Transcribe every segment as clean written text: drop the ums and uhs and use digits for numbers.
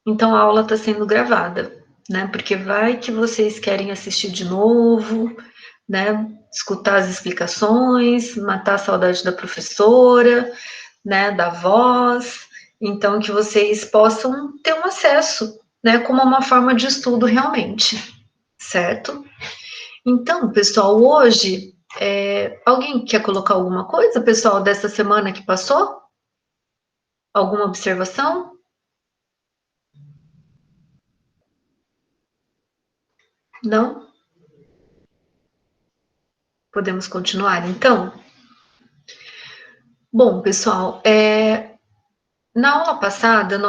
Então, a aula está sendo gravada, né? Porque vai que vocês querem assistir de novo, né? Escutar as explicações, matar a saudade da professora, né? Da voz. Então, que vocês possam ter um acesso, né? Como uma forma de estudo realmente, certo? Então, pessoal, hoje, alguém quer colocar alguma coisa, pessoal, dessa semana que passou? Alguma observação? Não? Podemos continuar, então? Bom, pessoal, na aula passada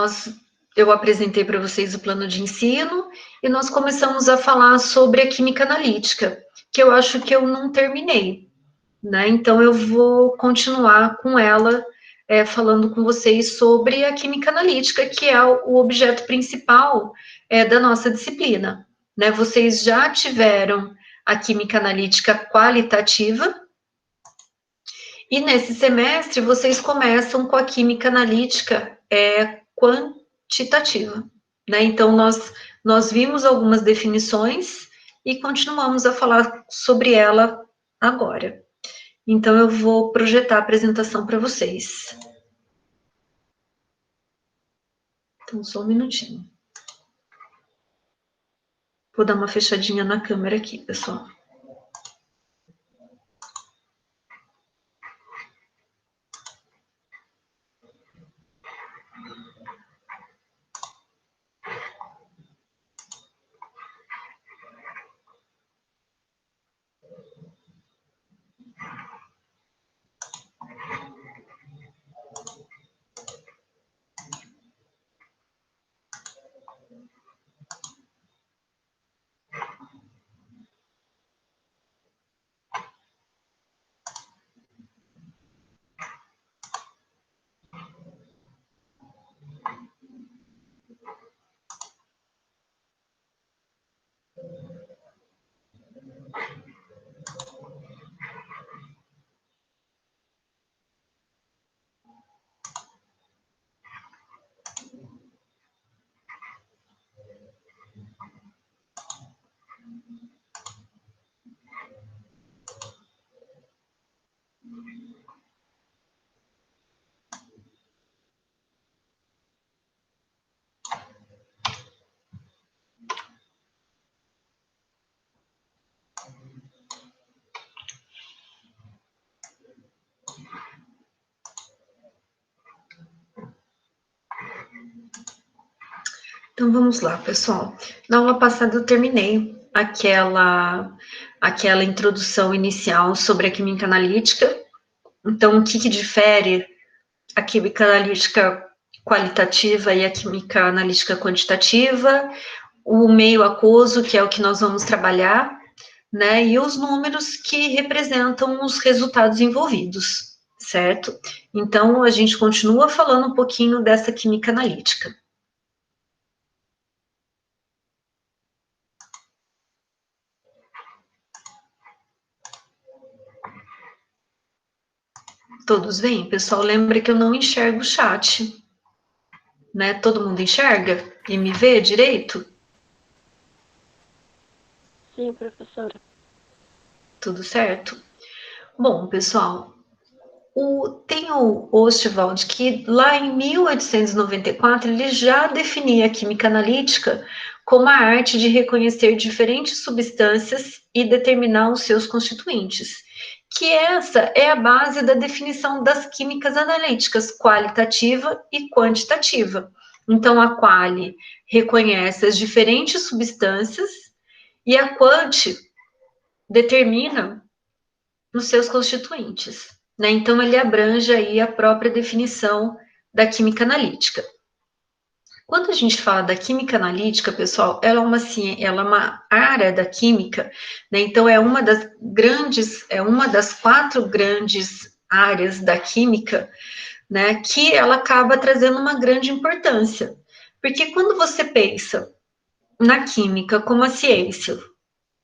eu apresentei para vocês o plano de ensino e nós começamos a falar sobre a química analítica, que eu acho que eu não terminei, né? Então eu vou continuar com ela, falando com vocês sobre a química analítica, que é o objeto principal da nossa disciplina, né? Vocês já tiveram a química analítica qualitativa, e nesse semestre, vocês começam com a química analítica quantitativa, né? Então, nós vimos algumas definições e continuamos a falar sobre ela agora. Então, eu vou projetar a apresentação para vocês. Então, só um minutinho. Vou dar uma fechadinha na câmera aqui, pessoal. Então vamos lá, pessoal. Na aula passada eu terminei aquela introdução inicial sobre a química analítica. Então, o que difere a química analítica qualitativa e a química analítica quantitativa, o meio aquoso, que é o que nós vamos trabalhar, né, e os números que representam os resultados envolvidos, certo? Então, a gente continua falando um pouquinho dessa química analítica. Todos veem? Pessoal, lembra que eu não enxergo o chat, né? Todo mundo enxerga e me vê direito? Sim, professora. Tudo certo? Bom, pessoal, tem o Ostwald que lá em 1894 ele já definia a química analítica como a arte de reconhecer diferentes substâncias e determinar os seus constituintes, que essa é a base da definição das químicas analíticas qualitativa e quantitativa. Então, a quali reconhece as diferentes substâncias e a quanti determina os seus constituintes, né? Então, ele abrange aí a própria definição da química analítica. Quando a gente fala da química analítica, pessoal, ela é uma área da química, né? Então, é uma das 4 grandes áreas da química, né? Que ela acaba trazendo uma grande importância. Porque quando você pensa na química como a ciência,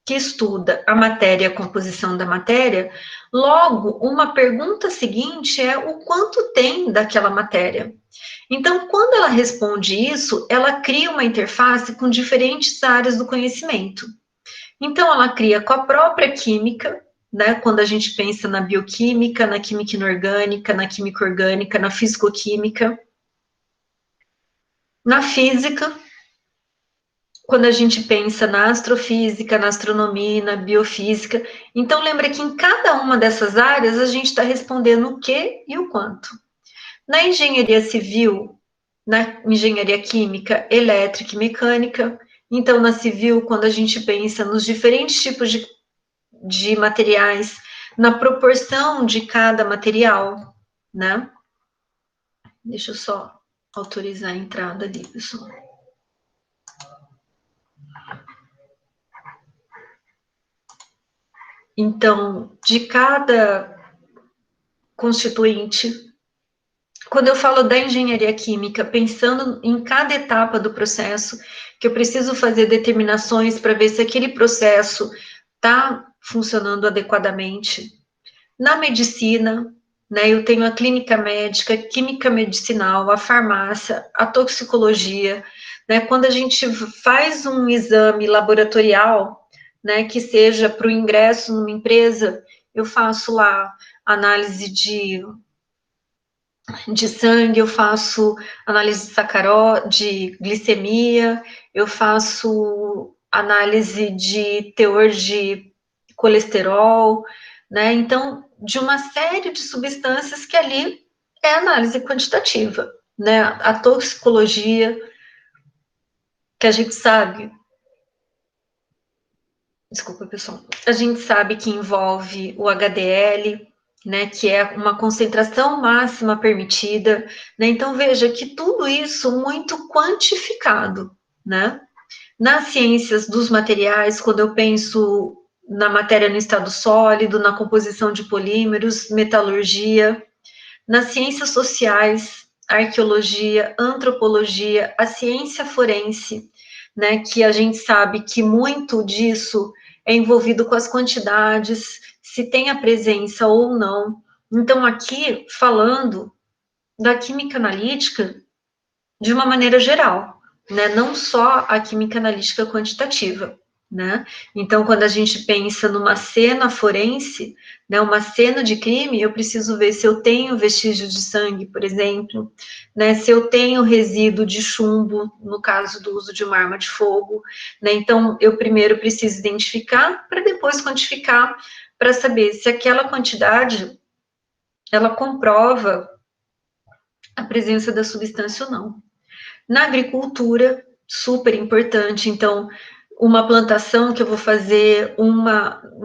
que estuda a matéria e a composição da matéria, logo, uma pergunta seguinte é o quanto tem daquela matéria. Então, quando ela responde isso, ela cria uma interface com diferentes áreas do conhecimento. Então, ela cria com a própria química, né? Quando a gente pensa na bioquímica, na química inorgânica, na química orgânica, na fisicoquímica, na física, quando a gente pensa na astrofísica, na astronomia, na biofísica. Então, lembra que em cada uma dessas áreas a gente está respondendo o que e o quanto. Na engenharia civil, na engenharia química, elétrica e mecânica. Então, na civil, quando a gente pensa nos diferentes tipos de materiais, na proporção de cada material, né? Deixa eu só autorizar a entrada ali, pessoal. Então, de cada constituinte, quando eu falo da engenharia química, pensando em cada etapa do processo, que eu preciso fazer determinações para ver se aquele processo está funcionando adequadamente. Na medicina, né, eu tenho a clínica médica, química medicinal, a farmácia, a toxicologia, né, quando a gente faz um exame laboratorial, né, que seja para o ingresso numa empresa, eu faço lá análise de sangue, eu faço análise de glicemia, eu faço análise de teor de colesterol, né? Então, de uma série de substâncias que ali é análise quantitativa, né? A toxicologia, que a gente sabe, desculpa, pessoal, a gente sabe que envolve o HDL, né, que é uma concentração máxima permitida, né, então veja que tudo isso muito quantificado, né, nas ciências dos materiais, quando eu penso na matéria no estado sólido, na composição de polímeros, metalurgia, nas ciências sociais, arqueologia, antropologia, a ciência forense, né, que a gente sabe que muito disso é envolvido com as quantidades, se tem a presença ou não. Então, aqui, falando da química analítica de uma maneira geral, né, não só a química analítica quantitativa. Né? Então, quando a gente pensa numa cena forense, né, uma cena de crime, eu preciso ver se eu tenho vestígio de sangue, por exemplo, né, se eu tenho resíduo de chumbo, no caso do uso de uma arma de fogo. Né? Então, eu primeiro preciso identificar, para depois quantificar, para saber se aquela quantidade, ela comprova a presença da substância ou não. Na agricultura, super importante, então, uma plantação que eu vou fazer, um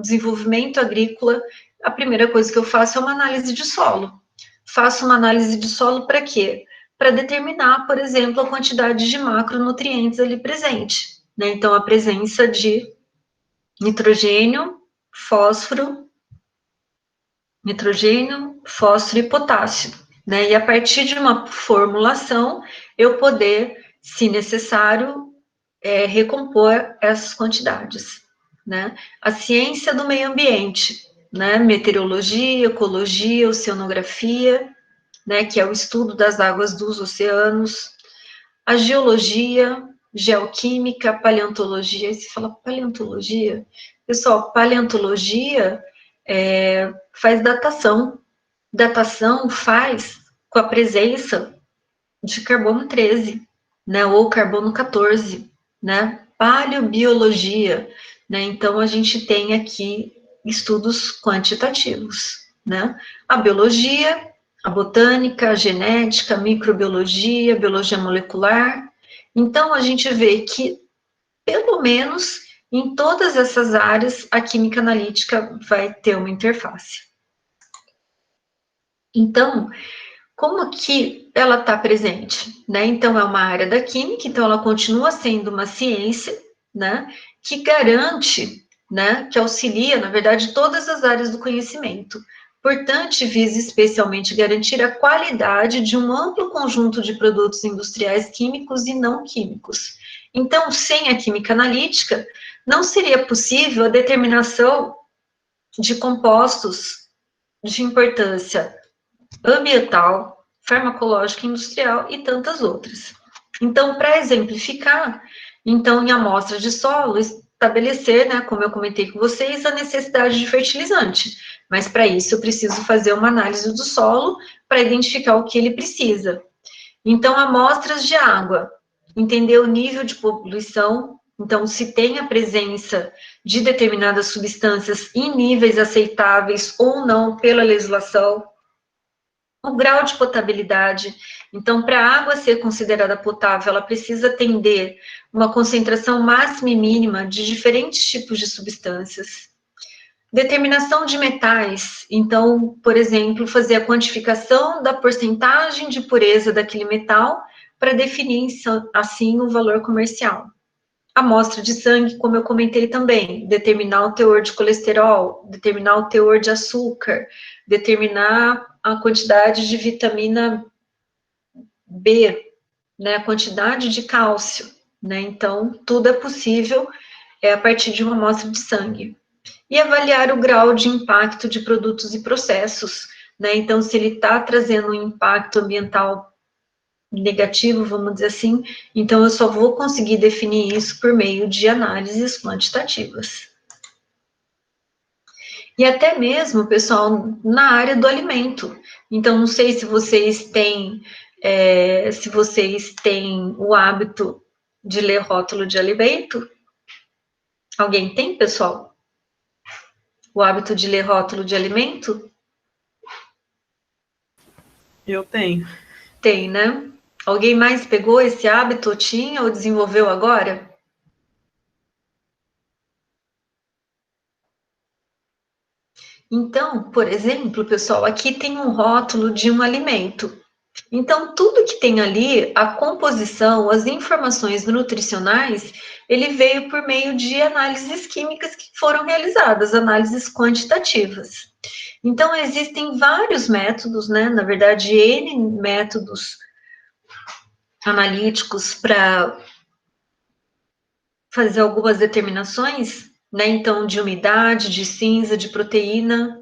desenvolvimento agrícola, a primeira coisa que eu faço é uma análise de solo. Faço uma análise de solo para quê? Para determinar, por exemplo, a quantidade de macronutrientes ali presente. Né? Então, a presença de nitrogênio, fósforo e potássio. Né? E a partir de uma formulação, eu poder, se necessário, recompor essas quantidades. Né? A ciência do meio ambiente, né? Meteorologia, ecologia, oceanografia, né? Que é o estudo das águas dos oceanos, a geologia, geoquímica, paleontologia. E se fala paleontologia, pessoal, paleontologia faz datação. Datação faz com a presença de carbono 13, né, ou carbono 14, né, paleobiologia, né, então a gente tem aqui estudos quantitativos, né, a biologia, a botânica, a genética, a microbiologia, a biologia molecular, então a gente vê que, pelo menos, em todas essas áreas, a química analítica vai ter uma interface. Então, como que ela está presente, né? Então, é uma área da química, então ela continua sendo uma ciência, né? Que garante, né? Que auxilia, na verdade, todas as áreas do conhecimento. Portanto, visa especialmente garantir a qualidade de um amplo conjunto de produtos industriais químicos e não químicos. Então, sem a química analítica, não seria possível a determinação de compostos de importância ambiental, farmacológica, industrial e tantas outras. Então, para exemplificar, então, em amostras de solo, estabelecer, né, como eu comentei com vocês, a necessidade de fertilizante. Mas, para isso, eu preciso fazer uma análise do solo para identificar o que ele precisa. Então, amostras de água, entender o nível de poluição, então, se tem a presença de determinadas substâncias em níveis aceitáveis ou não pela legislação, o grau de potabilidade. Então, para a água ser considerada potável, ela precisa atender uma concentração máxima e mínima de diferentes tipos de substâncias. Determinação de metais, então, por exemplo, fazer a quantificação da porcentagem de pureza daquele metal para definir, assim, o valor comercial. Amostra de sangue, como eu comentei também, determinar o teor de colesterol, determinar o teor de açúcar, determinar a quantidade de vitamina B, né, a quantidade de cálcio, né, então, tudo é possível a partir de uma amostra de sangue. E avaliar o grau de impacto de produtos e processos, né, então, se ele está trazendo um impacto ambiental negativo, vamos dizer assim, então eu só vou conseguir definir isso por meio de análises quantitativas. E até mesmo, pessoal, na área do alimento. Então, não sei se vocês têm, o hábito de ler rótulo de alimento. Alguém tem, pessoal? O hábito de ler rótulo de alimento? Eu tenho. Tem, né? Alguém mais pegou esse hábito, ou tinha, ou desenvolveu agora? Então, por exemplo, pessoal, aqui tem um rótulo de um alimento. Então, tudo que tem ali, a composição, as informações nutricionais, ele veio por meio de análises químicas que foram realizadas, análises quantitativas. Então, existem vários métodos, né? Na verdade, N métodos analíticos para fazer algumas determinações, né? Então, de umidade, de cinza, de proteína,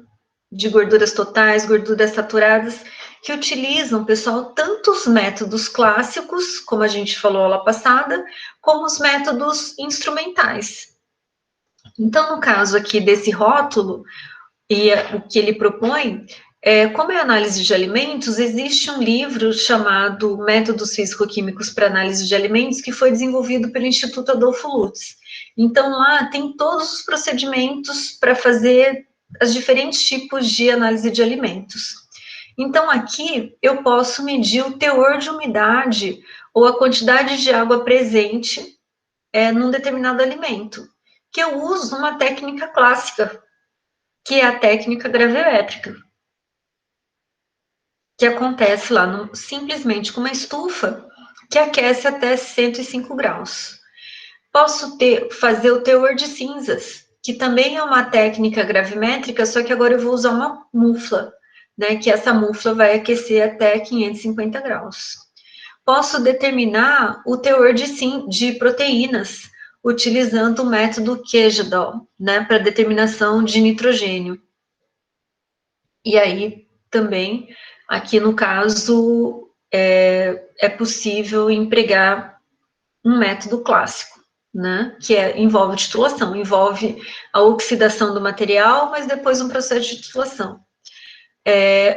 de gorduras totais, gorduras saturadas, que utilizam, pessoal, tanto os métodos clássicos, como a gente falou aula passada, como os métodos instrumentais. Então, no caso aqui desse rótulo, e o que ele propõe, como é análise de alimentos, existe um livro chamado Métodos Físico-Químicos para Análise de Alimentos, que foi desenvolvido pelo Instituto Adolfo Lutz. Então, lá tem todos os procedimentos para fazer os diferentes tipos de análise de alimentos. Então, aqui eu posso medir o teor de umidade ou a quantidade de água presente num determinado alimento, que eu uso uma técnica clássica, que é a técnica gravimétrica, que acontece lá simplesmente com uma estufa que aquece até 105 graus. Posso fazer o teor de cinzas, que também é uma técnica gravimétrica, só que agora eu vou usar uma mufla, né, que essa mufla vai aquecer até 550 graus. Posso determinar o teor de proteínas, utilizando o método Kjeldahl, né, para determinação de nitrogênio. E aí, também, aqui no caso, é possível empregar um método clássico, né, que envolve titulação, envolve a oxidação do material, mas depois um processo de titulação.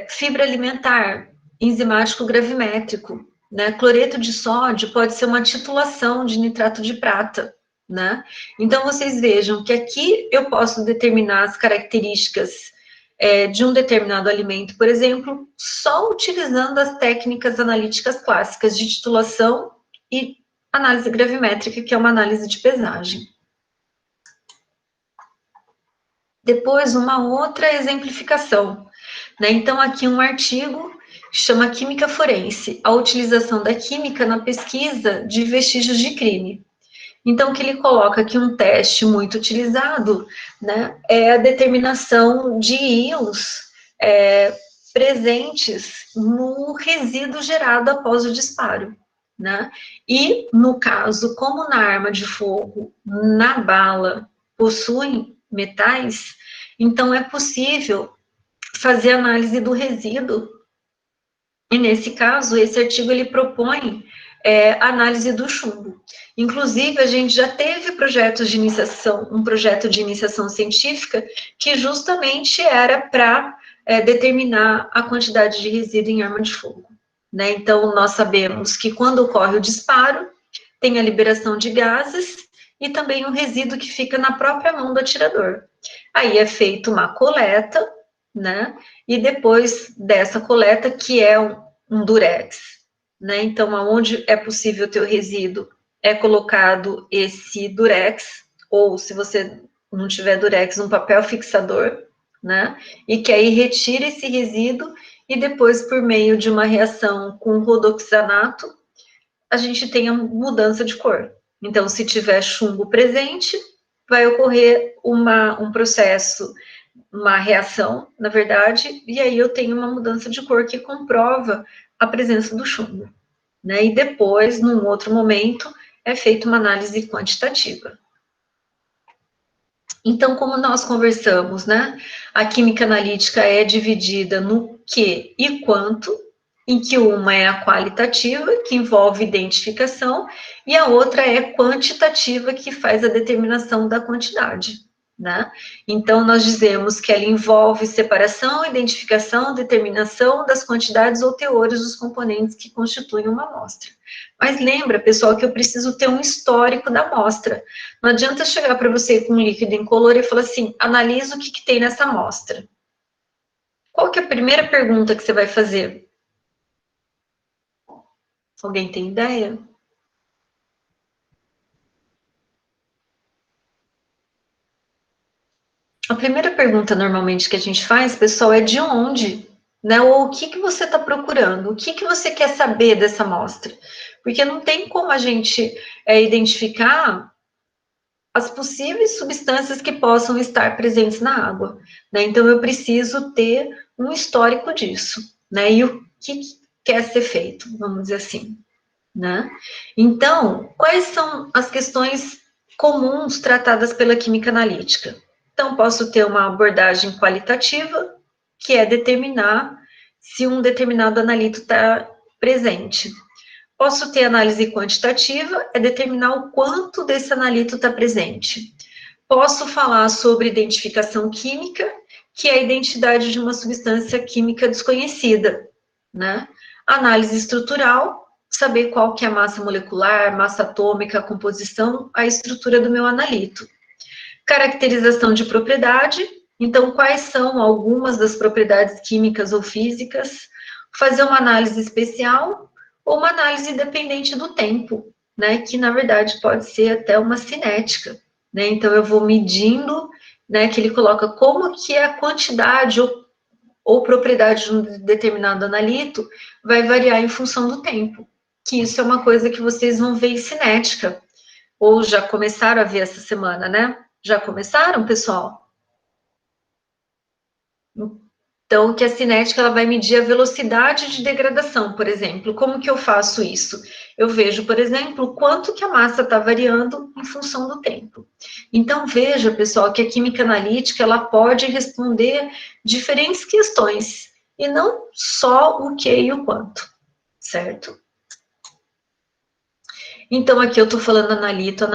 Fibra alimentar, enzimático gravimétrico, né, cloreto de sódio pode ser uma titulação de nitrato de prata, né, então vocês vejam que aqui eu posso determinar as características de um determinado alimento, por exemplo, só utilizando as técnicas analíticas clássicas de titulação e análise gravimétrica, que é uma análise de pesagem. Depois, uma outra exemplificação, né? Então, aqui um artigo que chama Química Forense, a utilização da química na pesquisa de vestígios de crime. Então, que ele coloca aqui um teste muito utilizado, né, é a determinação de íons presentes no resíduo gerado após o disparo. né? E, no caso, como na arma de fogo, na bala, possuem metais, então é possível fazer análise do resíduo. E, nesse caso, esse artigo ele propõe análise do chumbo. Inclusive, a gente já teve projetos de iniciação, um projeto de iniciação científica que justamente era para determinar a quantidade de resíduo em arma de fogo. Né? Então, nós sabemos que quando ocorre o disparo, tem a liberação de gases e também o resíduo que fica na própria mão do atirador. Aí é feita uma coleta, né? E depois dessa coleta, que é um durex, né? Então, aonde é possível ter o resíduo, é colocado esse durex, ou se você não tiver durex, um papel fixador, né? E que aí retira esse resíduo e depois, por meio de uma reação com rodoxanato, a gente tem a mudança de cor. Então, se tiver chumbo presente, vai ocorrer um processo, uma reação, na verdade, e aí eu tenho uma mudança de cor que comprova a presença do chumbo. Né? E depois, num outro momento, é feita uma análise quantitativa. Então, como nós conversamos, né? A química analítica é dividida no que e quanto, em que uma é a qualitativa, que envolve identificação, e a outra é quantitativa, que faz a determinação da quantidade. Né? Então, nós dizemos que ela envolve separação, identificação, determinação das quantidades ou teores dos componentes que constituem uma amostra. Mas lembra, pessoal, que eu preciso ter um histórico da amostra. Não adianta chegar para você com um líquido incolor e falar assim, analisa o que tem nessa amostra. Qual que é a primeira pergunta que você vai fazer? Alguém tem ideia? A primeira pergunta, normalmente, que a gente faz, pessoal, é de onde? Né? Ou o que você está procurando? O que você quer saber dessa amostra? Porque não tem como a gente identificar as possíveis substâncias que possam estar presentes na água. Né? Então, eu preciso ter um histórico disso. Né? E o que quer ser feito, vamos dizer assim. Né? Então, quais são as questões comuns tratadas pela química analítica? Então, posso ter uma abordagem qualitativa, que é determinar se um determinado analito está presente. Posso ter análise quantitativa, é determinar o quanto desse analito está presente. Posso falar sobre identificação química, que é a identidade de uma substância química desconhecida, né? Análise estrutural, saber qual que é a massa molecular, massa atômica, a composição, a estrutura do meu analito. Caracterização de propriedade, então quais são algumas das propriedades químicas ou físicas, fazer uma análise especial ou uma análise dependente do tempo, né, que na verdade pode ser até uma cinética, né, então eu vou medindo, né, que ele coloca como que é a quantidade ou propriedade de um determinado analito vai variar em função do tempo, que isso é uma coisa que vocês vão ver em cinética, ou já começaram a ver essa semana, né? Já começaram, pessoal? Então, que a cinética ela vai medir a velocidade de degradação, por exemplo. Como que eu faço isso? Eu vejo, por exemplo, quanto que a massa está variando em função do tempo. Então, veja, pessoal, que a química analítica ela pode responder diferentes questões, e não só o que e o quanto, certo? Então, aqui eu estou falando analito,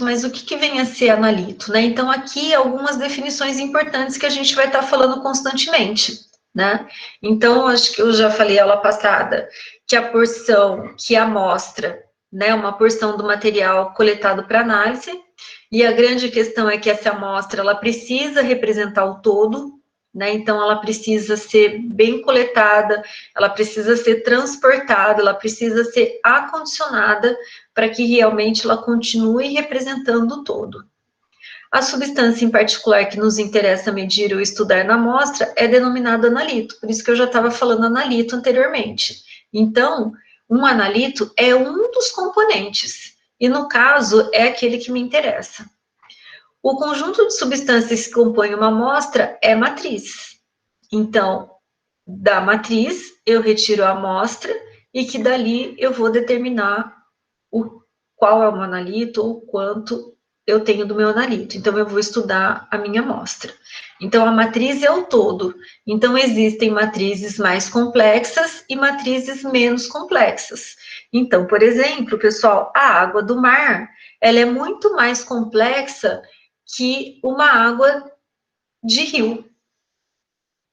mas o que vem a ser analito, né? Então, aqui algumas definições importantes que a gente vai estar falando constantemente, né? Então, acho que eu já falei aula passada que a porção, que a amostra, né, uma porção do material coletado para análise, e a grande questão é que essa amostra, ela precisa representar o todo, né? Então, ela precisa ser bem coletada, ela precisa ser transportada, ela precisa ser acondicionada para que realmente ela continue representando o todo. A substância em particular que nos interessa medir ou estudar na amostra é denominada analito, por isso que eu já estava falando analito anteriormente. Então, um analito é um dos componentes, e no caso é aquele que me interessa. O conjunto de substâncias que compõe uma amostra é matriz. Então, da matriz, eu retiro a amostra e que dali eu vou determinar qual é o meu analito ou quanto eu tenho do meu analito. Então, eu vou estudar a minha amostra. Então, a matriz é o todo. Então, existem matrizes mais complexas e matrizes menos complexas. Então, por exemplo, pessoal, a água do mar, ela é muito mais complexa que uma água de rio.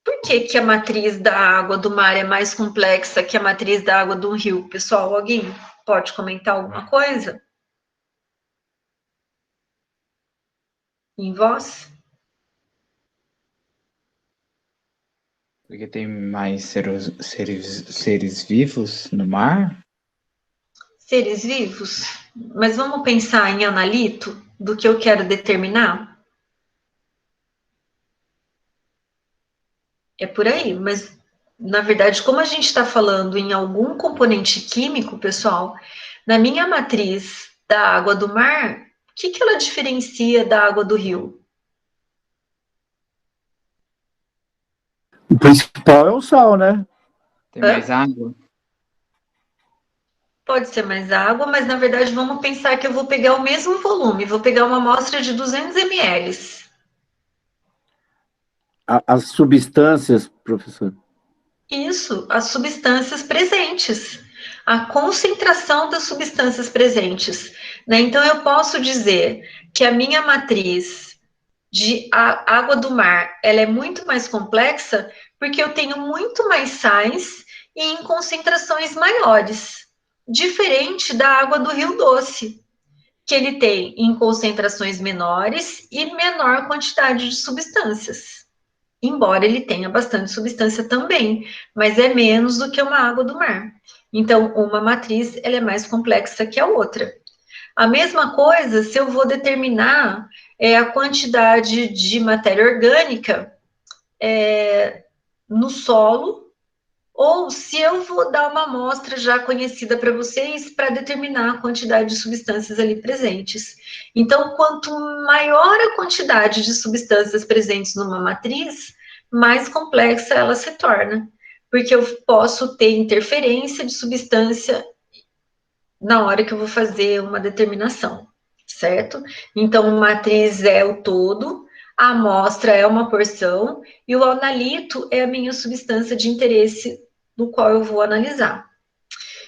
Por que que a matriz da água do mar é mais complexa que a matriz da água do rio? Pessoal, alguém pode comentar alguma coisa? Em voz? Porque tem mais seres vivos no mar? Seres vivos? Mas vamos pensar em analito do que eu quero determinar? É por aí, mas na verdade, como a gente está falando em algum componente químico, pessoal, na minha matriz da água do mar, o que que ela diferencia da água do rio? O principal é o sal, né? Tem mais água? Pode ser mais água, mas na verdade vamos pensar que eu vou pegar o mesmo volume, vou pegar uma amostra de 200 ml. As substâncias, professor. Isso, as substâncias presentes, a concentração das substâncias presentes, né? Então eu posso dizer que a minha matriz de água do mar, ela é muito mais complexa porque eu tenho muito mais sais e em concentrações maiores, diferente da água do Rio Doce, que ele tem em concentrações menores e menor quantidade de substâncias. Embora ele tenha bastante substância também, mas é menos do que uma água do mar. Então, uma matriz ela é mais complexa que a outra. A mesma coisa se eu vou determinar a quantidade de matéria orgânica no solo, ou se eu vou dar uma amostra já conhecida para vocês para determinar a quantidade de substâncias ali presentes. Então, quanto maior a quantidade de substâncias presentes numa matriz, mais complexa ela se torna, porque eu posso ter interferência de substância na hora que eu vou fazer uma determinação, certo? Então, matriz é o todo, a amostra é uma porção e o analito é a minha substância de interesse do qual eu vou analisar.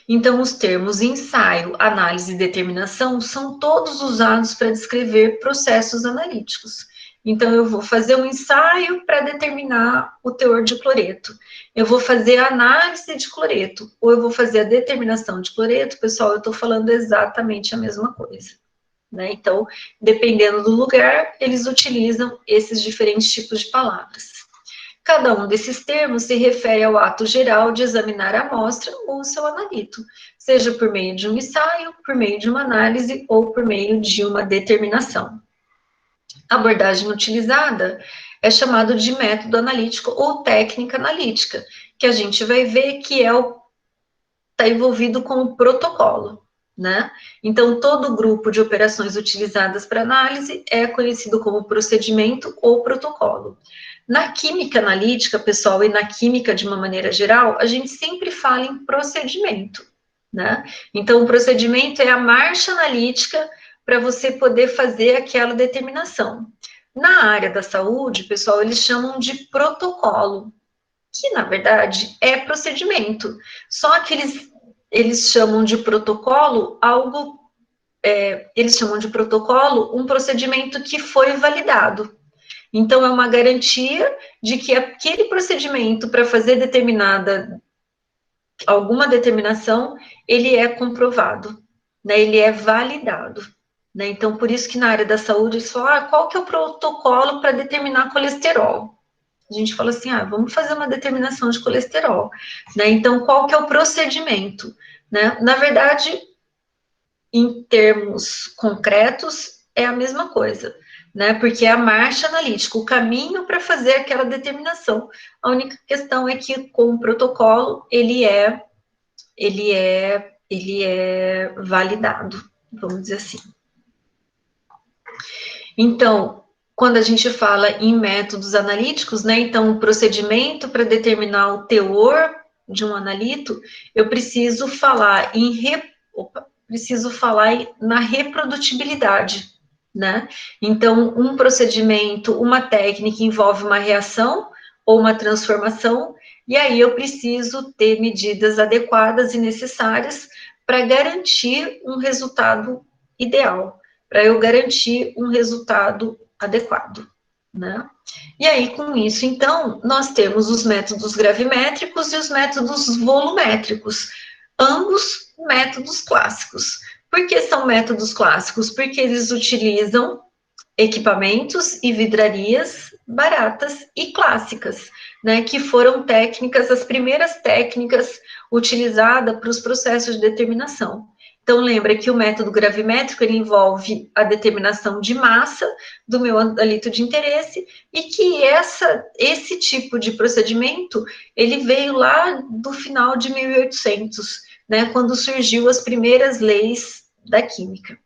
Então, os termos ensaio, análise e determinação são todos usados para descrever processos analíticos. Então, eu vou fazer um ensaio para determinar o teor de cloreto. Eu vou fazer a análise de cloreto, ou eu vou fazer a determinação de cloreto. Pessoal, eu estou falando exatamente a mesma coisa. Né? Então, dependendo do lugar, eles utilizam esses diferentes tipos de palavras. Cada um desses termos se refere ao ato geral de examinar a amostra ou o seu analito, seja por meio de um ensaio, por meio de uma análise ou por meio de uma determinação. A abordagem utilizada é chamada de método analítico ou técnica analítica, que a gente vai ver que está envolvido com o protocolo, né? Então, todo grupo de operações utilizadas para análise é conhecido como procedimento ou protocolo. Na química analítica, pessoal, e na química de uma maneira geral, a gente sempre fala em procedimento, né? Então, o procedimento é a marcha analítica para você poder fazer aquela determinação. Na área da saúde, pessoal, eles chamam de protocolo, que na verdade é procedimento. Só que eles chamam de protocolo algo, eles chamam de protocolo um procedimento que foi validado. Então, é uma garantia de que aquele procedimento para fazer alguma determinação, ele é comprovado, né? Ele é validado. Né? Então, por isso que na área da saúde, eles falam, qual que é o protocolo para determinar colesterol? A gente fala assim, vamos fazer uma determinação de colesterol, né? Então, qual que é o procedimento? Né? Na verdade, em termos concretos, é a mesma coisa, né? Porque é a marcha analítica, o caminho para fazer aquela determinação. A única questão é que com o protocolo ele é validado, vamos dizer assim. Então, quando a gente fala em métodos analíticos, né? Então, o procedimento para determinar o teor de um analito, eu preciso falar na reprodutibilidade, né? Então, um procedimento, uma técnica envolve uma reação ou uma transformação, e aí eu preciso ter medidas adequadas e necessárias para garantir um resultado ideal, para eu garantir um resultado adequado, né? E aí, com isso, então, nós temos os métodos gravimétricos e os métodos volumétricos, ambos métodos clássicos. Por que são métodos clássicos? Porque eles utilizam equipamentos e vidrarias baratas e clássicas, né, que foram técnicas, as primeiras técnicas utilizadas para os processos de determinação. Então, lembra que o método gravimétrico, ele envolve a determinação de massa do meu analito de interesse, e que esse tipo de procedimento, ele veio lá do final de 1800, né, quando surgiu as primeiras leis da química,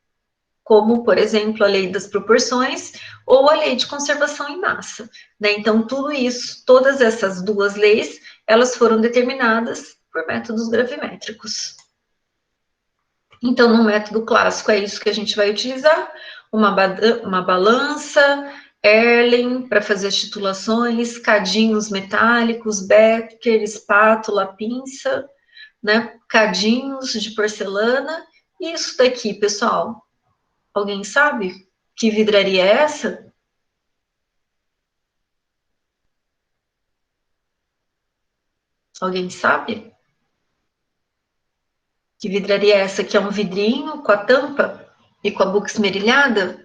como, por exemplo, a lei das proporções ou a lei de conservação em massa, né? Então, tudo isso, todas essas duas leis, elas foram determinadas por métodos gravimétricos. Então, no método clássico, é isso que a gente vai utilizar, uma balança, Erlen, para fazer as titulações, cadinhos metálicos, Becker, espátula, pinça, né? Cadinhos de porcelana, e isso daqui, pessoal, alguém sabe que vidraria é essa? Alguém sabe? Que vidraria é essa? Que é um vidrinho com a tampa e com a boca esmerilhada?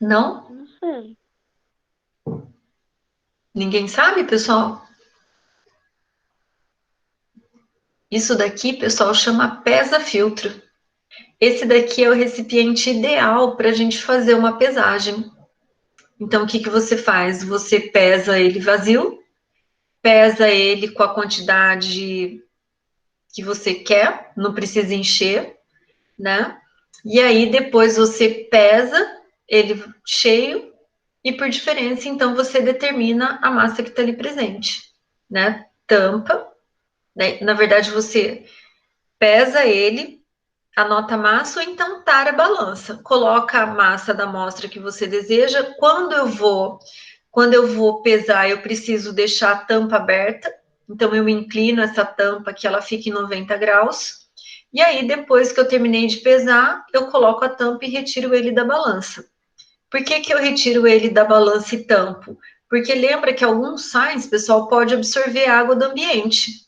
Não? Não sei. Ninguém sabe, pessoal? Isso daqui, pessoal, chama pesa-filtro. Esse daqui é o recipiente ideal para a gente fazer uma pesagem. Então, o que você faz? Você pesa ele vazio, pesa ele com a quantidade que você quer, não precisa encher, né? E aí, depois você pesa ele cheio, e por diferença, então, você determina a massa que está ali presente, né? Tampa, né? Na verdade, você pesa ele, anota a massa ou então tara a balança. Coloca a massa da amostra que você deseja. Quando eu vou pesar, eu preciso deixar a tampa aberta. Então, eu inclino essa tampa que ela fique em 90 graus. E aí, depois que eu terminei de pesar, eu coloco a tampa e retiro ele da balança. Por que eu retiro ele da balança e tampo? Porque lembra que alguns sais, pessoal, pode absorver água do ambiente.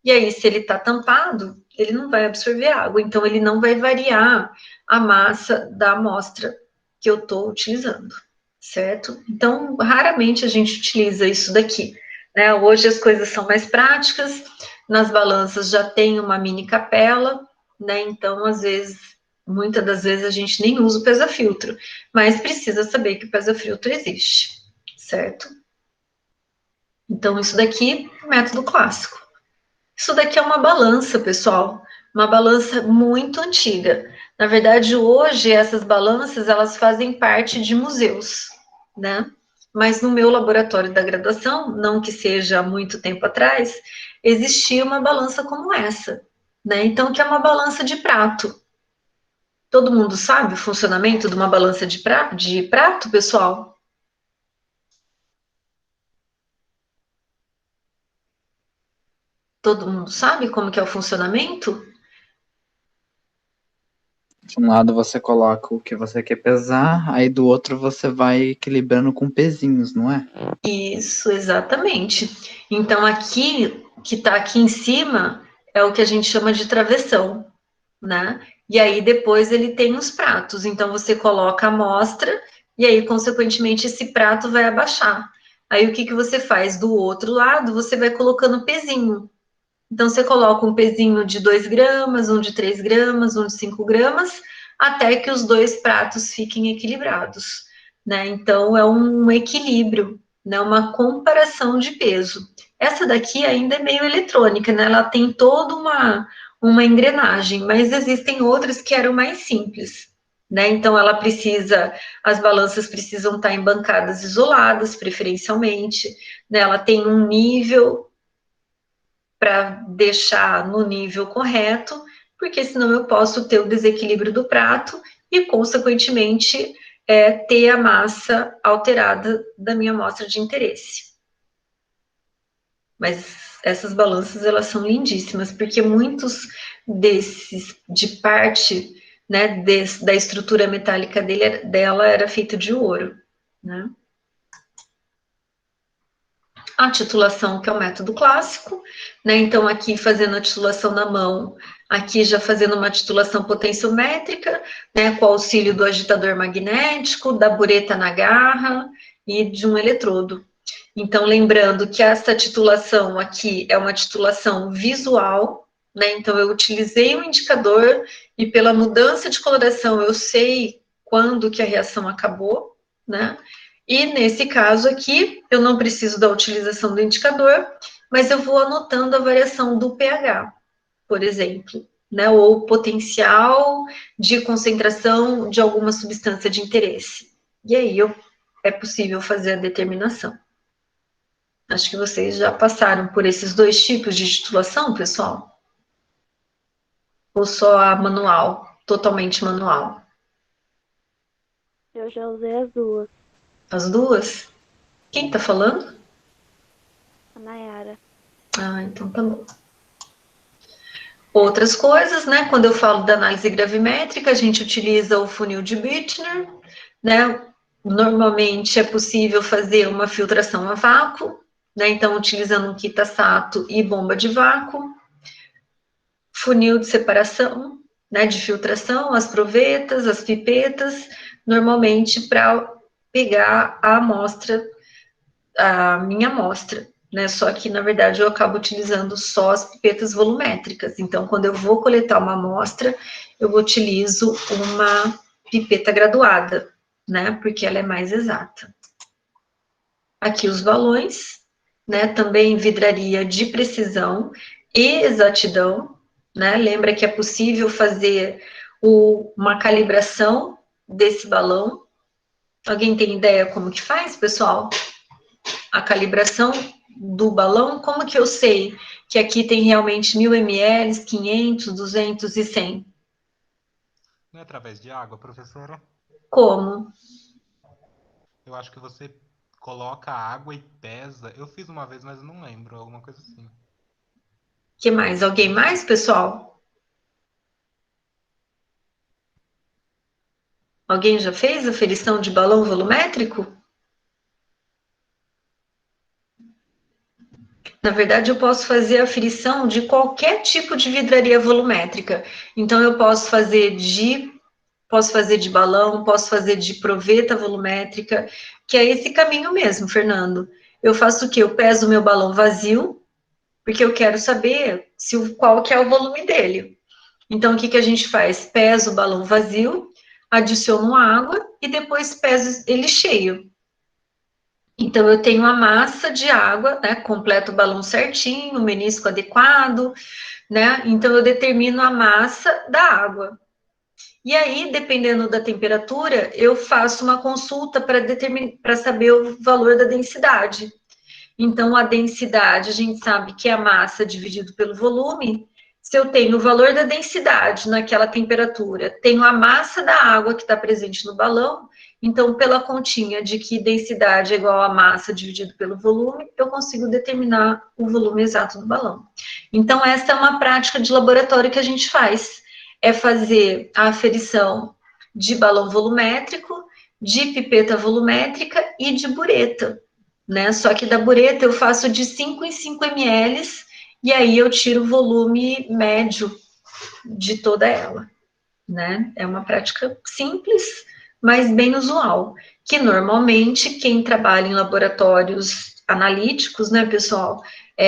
E aí, se ele está tampado, ele não vai absorver água, então ele não vai variar a massa da amostra que eu estou utilizando, certo? Então, raramente a gente utiliza isso daqui, né? Hoje as coisas são mais práticas, nas balanças já tem uma mini capela, né? Então, às vezes, muitas das vezes a gente nem usa o pesa-filtro, mas precisa saber que o pesa-filtro existe, certo? Então, isso daqui é o método clássico. Isso daqui é uma balança, pessoal, uma balança muito antiga. Na verdade, hoje, essas balanças, elas fazem parte de museus, né? Mas no meu laboratório da graduação, não que seja há muito tempo atrás, existia uma balança como essa, né? Então, que é uma balança de prato. Todo mundo sabe o funcionamento de uma balança de prato, pessoal? Todo mundo sabe como que é o funcionamento? De um lado você coloca o que você quer pesar, aí do outro você vai equilibrando com pezinhos, não é? Isso, exatamente. Então, aqui, que está aqui em cima, é o que a gente chama de travessão, né? E aí, depois, ele tem os pratos. Então, você coloca a amostra, e aí, consequentemente, esse prato vai abaixar. Aí, o que você faz? Do outro lado, você vai colocando pezinho. Então, você coloca um pezinho de 2 gramas, um de 3 gramas, um de 5 gramas, até que os dois pratos fiquem equilibrados, né? Então, é um equilíbrio, né? Uma comparação de peso. Essa daqui ainda é meio eletrônica, né? Ela tem toda uma engrenagem, mas existem outras que eram mais simples. né? Então, as balanças precisam estar em bancadas isoladas, preferencialmente, né? Ela tem um nível para deixar no nível correto, porque senão eu posso ter o desequilíbrio do prato e, consequentemente, ter a massa alterada da minha amostra de interesse. Mas essas balanças, elas são lindíssimas, porque muitos desses, de parte, né, da estrutura metálica dela era feito de ouro, né? A titulação, que é o método clássico, né? Então, aqui fazendo a titulação na mão, aqui já fazendo uma titulação potenciométrica, né? Com o auxílio do agitador magnético, da bureta na garra e de um eletrodo. Então, lembrando que essa titulação aqui é uma titulação visual, né? Então, eu utilizei um indicador e pela mudança de coloração eu sei quando que a reação acabou, né? E nesse caso aqui, eu não preciso da utilização do indicador, mas eu vou anotando a variação do pH, por exemplo, né? Ou potencial de concentração de alguma substância de interesse. E aí é possível fazer a determinação. Acho que vocês já passaram por esses dois tipos de titulação, pessoal? Ou só a manual, totalmente manual? Eu já usei as duas. As duas? Quem tá falando? A Nayara. Ah, então tá bom. Outras coisas, né? Quando eu falo da análise gravimétrica, a gente utiliza o funil de Büchner, né? Normalmente é possível fazer uma filtração a vácuo, né? Então, utilizando um Kitasato e bomba de vácuo. Funil de separação, né? De filtração, as provetas, as pipetas, normalmente para pegar a amostra, a minha amostra, né? Só que, na verdade, eu acabo utilizando só as pipetas volumétricas. Então, quando eu vou coletar uma amostra, eu utilizo uma pipeta graduada, né? Porque ela é mais exata. Aqui os balões, né? Também vidraria de precisão e exatidão, né? Lembra que é possível fazer uma calibração desse balão. Alguém tem ideia como que faz, pessoal? A calibração do balão, como que eu sei que aqui tem realmente 1000 ml, 500, 200 e 100? Não é através de água, professora? Como? Eu acho que você coloca a água e pesa. Eu fiz uma vez, mas eu não lembro, alguma coisa assim. Que mais? Alguém mais, pessoal? Alguém já fez aferição de balão volumétrico? Na verdade, eu posso fazer aferição de qualquer tipo de vidraria volumétrica. Então, eu posso fazer de balão, posso fazer de proveta volumétrica, que é esse caminho mesmo, Fernando. Eu faço o quê? Eu peso o meu balão vazio, porque eu quero saber qual que é o volume dele. Então, o que a gente faz? Pesa o balão vazio, adiciono água e depois peso ele cheio. Então, eu tenho a massa de água, né? Completo o balão certinho, o menisco adequado, né? Então, eu determino a massa da água. E aí, dependendo da temperatura, eu faço uma consulta para saber o valor da densidade. Então, a densidade, a gente sabe que é a massa dividido pelo volume. Se eu tenho o valor da densidade naquela temperatura, tenho a massa da água que está presente no balão, então, pela continha de que densidade é igual a massa dividido pelo volume, eu consigo determinar o volume exato do balão. Então, essa é uma prática de laboratório que a gente faz, é fazer a aferição de balão volumétrico, de pipeta volumétrica e de bureta, né? Só que da bureta eu faço de 5 em 5 ml e aí eu tiro o volume médio de toda ela, né? É uma prática simples, mas bem usual, que normalmente quem trabalha em laboratórios analíticos, né, pessoal,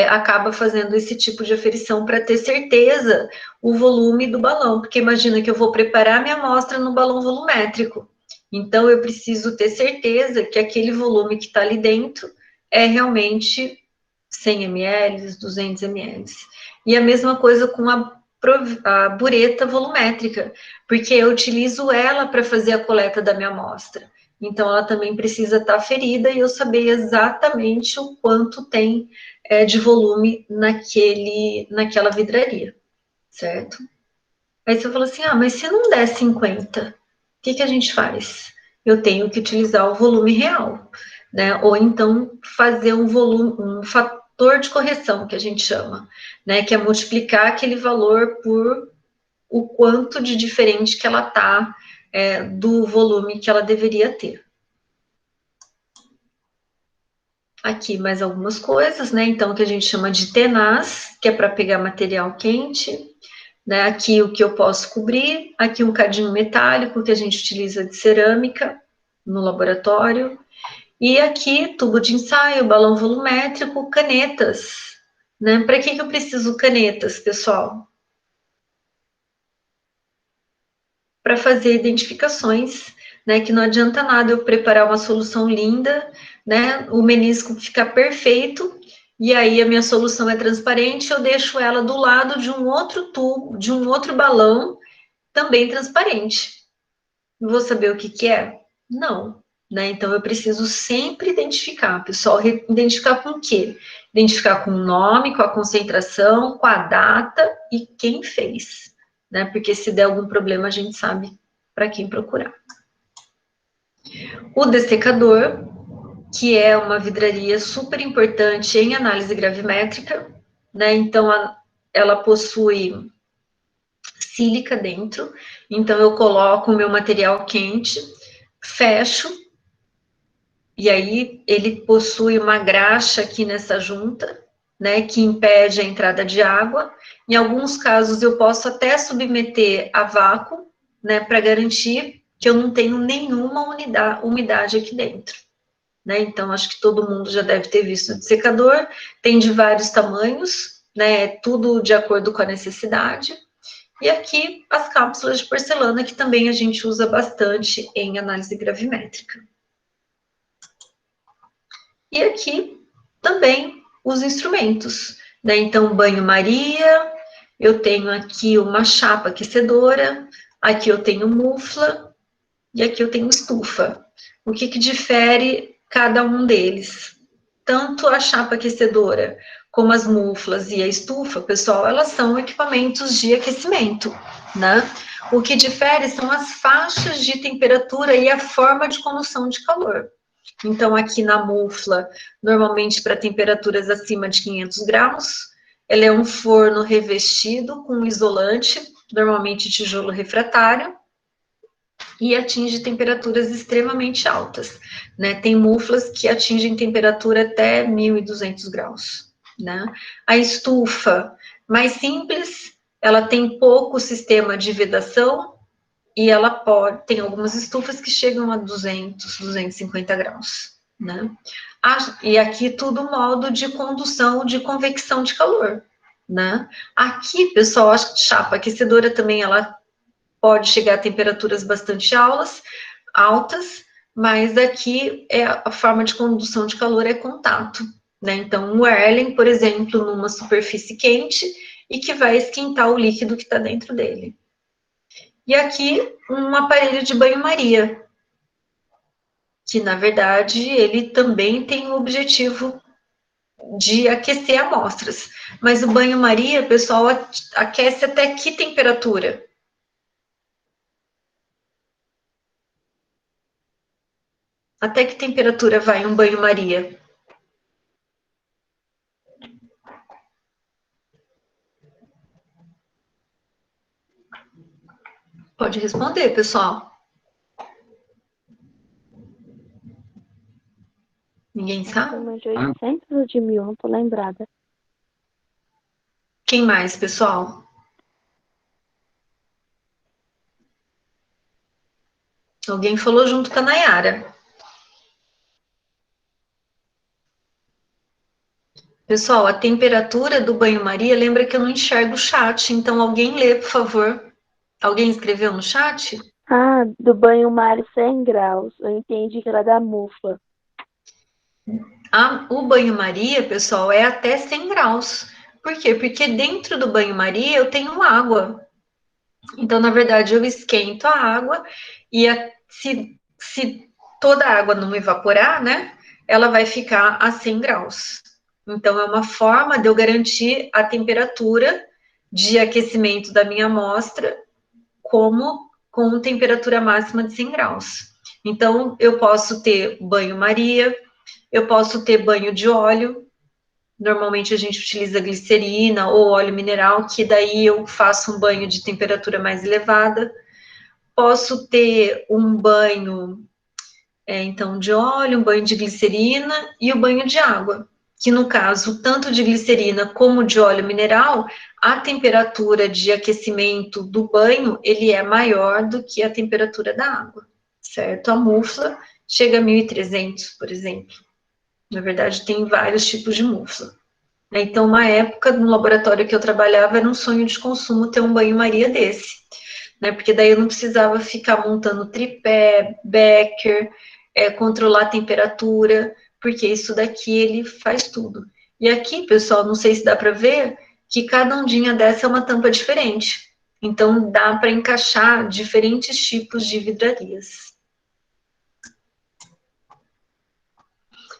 acaba fazendo esse tipo de aferição para ter certeza o volume do balão, porque imagina que eu vou preparar minha amostra no balão volumétrico, então eu preciso ter certeza que aquele volume que está ali dentro é realmente 100 ml, 200 ml. E a mesma coisa com a bureta volumétrica, porque eu utilizo ela para fazer a coleta da minha amostra. Então, ela também precisa estar ferida e eu saber exatamente o quanto tem de volume naquela vidraria, certo? Aí você fala assim, mas se não der 50, o que a gente faz? Eu tenho que utilizar o volume real, né? Ou então fazer um fator de correção, que a gente chama, né? Que é multiplicar aquele valor por o quanto de diferente que ela tá do volume que ela deveria ter. Aqui mais algumas coisas, né? Então, que a gente chama de tenaz, que é para pegar material quente. Né? Aqui o que eu posso cobrir, aqui um cadinho metálico que a gente utiliza de cerâmica no laboratório, e aqui tubo de ensaio, balão volumétrico, canetas. Né? Para que eu preciso canetas, pessoal? Para fazer identificações, né? Que não adianta nada eu preparar uma solução linda, né? O menisco ficar perfeito, e aí a minha solução é transparente, eu deixo ela do lado de um outro tubo, de um outro balão, também transparente. Vou saber o que é? Não. Né? Então, eu preciso sempre identificar, pessoal. Identificar com o quê? Identificar com o nome, com a concentração, com a data e quem fez. Né? Porque se der algum problema, a gente sabe para quem procurar. O dessecador, que é uma vidraria super importante em análise gravimétrica. Né? Então, ela possui sílica dentro, então eu coloco o meu material quente, fecho, e aí ele possui uma graxa aqui nessa junta, né, que impede a entrada de água. Em alguns casos eu posso até submeter a vácuo, né, para garantir que eu não tenho nenhuma umidade aqui dentro. Né? Então, acho que todo mundo já deve ter visto o dessecador, tem de vários tamanhos, né, tudo de acordo com a necessidade. E aqui as cápsulas de porcelana, que também a gente usa bastante em análise gravimétrica. E aqui também os instrumentos, né? Então, banho-maria, eu tenho aqui uma chapa aquecedora, aqui eu tenho mufla e aqui eu tenho estufa. O que difere cada um deles? Tanto a chapa aquecedora como as muflas e a estufa, pessoal, elas são equipamentos de aquecimento, né? O que difere são as faixas de temperatura e a forma de condução de calor. Então, aqui na mufla, normalmente para temperaturas acima de 500 graus, ela é um forno revestido com isolante, normalmente tijolo refratário, e atinge temperaturas extremamente altas, né? Tem muflas que atingem temperatura até 1.200 graus, né? A estufa, mais simples, ela tem pouco sistema de vedação e ela tem algumas estufas que chegam a 200, 250 graus, né? E aqui tudo modo de condução, de convecção de calor, né? Aqui, pessoal, a chapa aquecedora também, ela pode chegar a temperaturas bastante altas, mas aqui a forma de condução de calor é contato, né? Então, o Erlen, por exemplo, numa superfície quente e que vai esquentar o líquido que está dentro dele. E aqui, um aparelho de banho-maria, que, na verdade, ele também tem o objetivo de aquecer amostras. Mas o banho-maria, pessoal, aquece até que temperatura? Até que temperatura vai um banho-maria? Pode responder, pessoal. Ninguém sabe? Acima de 800 ou de 1.000, não tô lembrada. Quem mais, pessoal? Alguém falou junto com a Nayara. Pessoal, a temperatura do banho-maria, lembra que eu não enxergo o chat, então alguém lê, por favor. Alguém escreveu no chat? Ah, do banho-mar 100 graus. Eu entendi que era da mufla. O banho-maria, pessoal, é até 100 graus. Por quê? Porque dentro do banho-maria eu tenho água. Então, na verdade, eu esquento a água e se toda a água não evaporar, né, ela vai ficar a 100 graus. Então, é uma forma de eu garantir a temperatura de aquecimento da minha amostra como com temperatura máxima de 100 graus. Então, eu posso ter banho-maria, eu posso ter banho de óleo. Normalmente a gente utiliza glicerina ou óleo mineral, que daí eu faço um banho de temperatura mais elevada. Posso ter um banho, então, de óleo, um banho de glicerina e o banho de água, que no caso, tanto de glicerina como de óleo mineral, a temperatura de aquecimento do banho, ele é maior do que a temperatura da água, certo? A mufla chega a 1.300, por exemplo. Na verdade, tem vários tipos de mufla. Então, uma época, no laboratório que eu trabalhava, era um sonho de consumo ter um banho-maria desse, né? Porque daí eu não precisava ficar montando tripé, becker, controlar a temperatura, porque isso daqui ele faz tudo. E aqui, pessoal, não sei se dá para ver, que cada ondinha dessa é uma tampa diferente. Então, dá para encaixar diferentes tipos de vidrarias.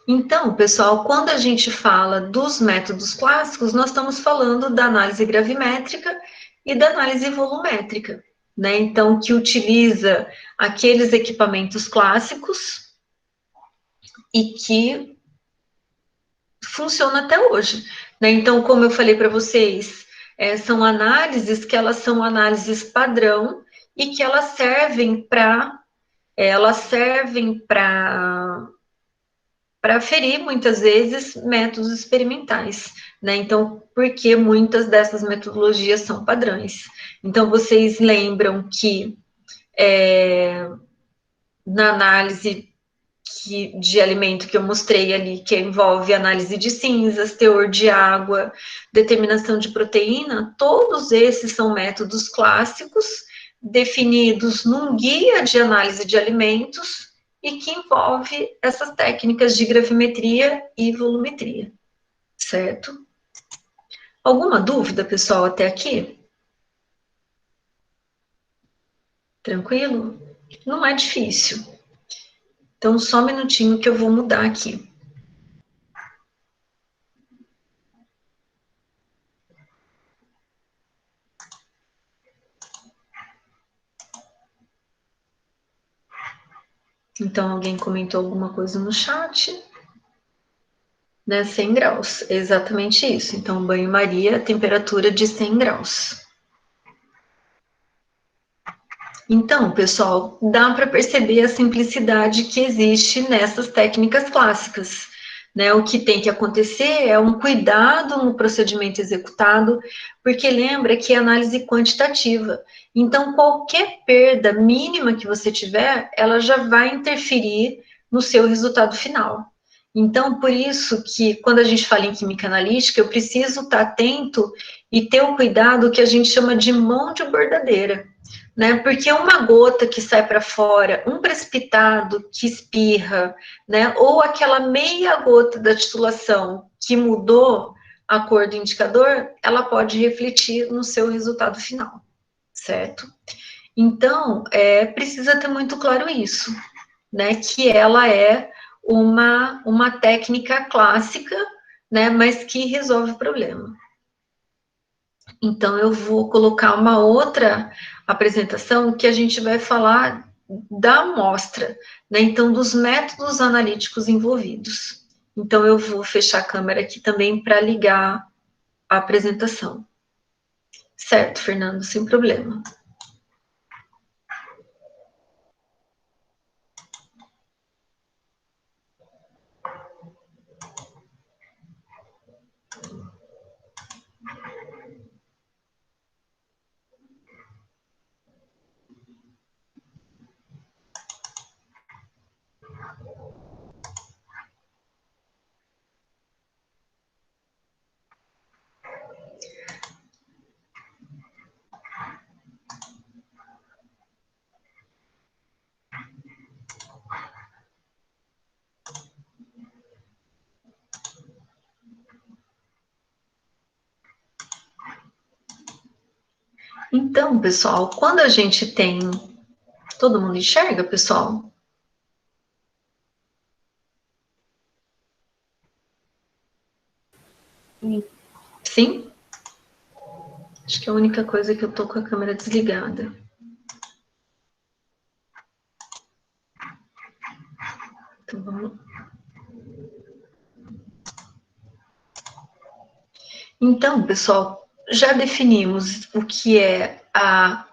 Então, pessoal, quando a gente fala dos métodos clássicos, nós estamos falando da análise gravimétrica e da análise volumétrica, né? Então, que utiliza aqueles equipamentos clássicos e que funciona até hoje, né? Então, como eu falei para vocês, são análises que elas são análises padrão e que elas servem para aferir, muitas vezes, métodos experimentais, né? Então, porque muitas dessas metodologias são padrões. Então, vocês lembram que na análise de alimento que eu mostrei ali, que envolve análise de cinzas, teor de água, determinação de proteína, todos esses são métodos clássicos definidos num guia de análise de alimentos e que envolve essas técnicas de gravimetria e volumetria, certo? Alguma dúvida, pessoal, até aqui? Tranquilo? Não é difícil. Então, só um minutinho que eu vou mudar aqui. Então, alguém comentou alguma coisa no chat? Né, 100 graus, é exatamente isso. Então, banho-maria, temperatura de 100 graus. Então, pessoal, dá para perceber a simplicidade que existe nessas técnicas clássicas. Né? O que tem que acontecer é um cuidado no procedimento executado, porque lembra que é análise quantitativa. Então, qualquer perda mínima que você tiver, ela já vai interferir no seu resultado final. Então, por isso que quando a gente fala em química analítica, eu preciso estar atento e ter o cuidado que a gente chama de mão de bordadeira, né? Porque uma gota que sai para fora, um precipitado que espirra, né? Ou aquela meia gota da titulação que mudou a cor do indicador, ela pode refletir no seu resultado final, certo? Então, precisa ter muito claro isso, né? Que ela é uma técnica clássica, né? Mas que resolve o problema. Então, eu vou colocar uma outra apresentação que a gente vai falar da amostra, né? Então, dos métodos analíticos envolvidos. Então, eu vou fechar a câmera aqui também para ligar a apresentação. Certo, Fernando, sem problema. Então, pessoal, quando a gente tem... Todo mundo enxerga, pessoal? Sim? Acho que é a única coisa que eu tô com a câmera desligada. Então, vamos... Então, pessoal, já definimos o que é a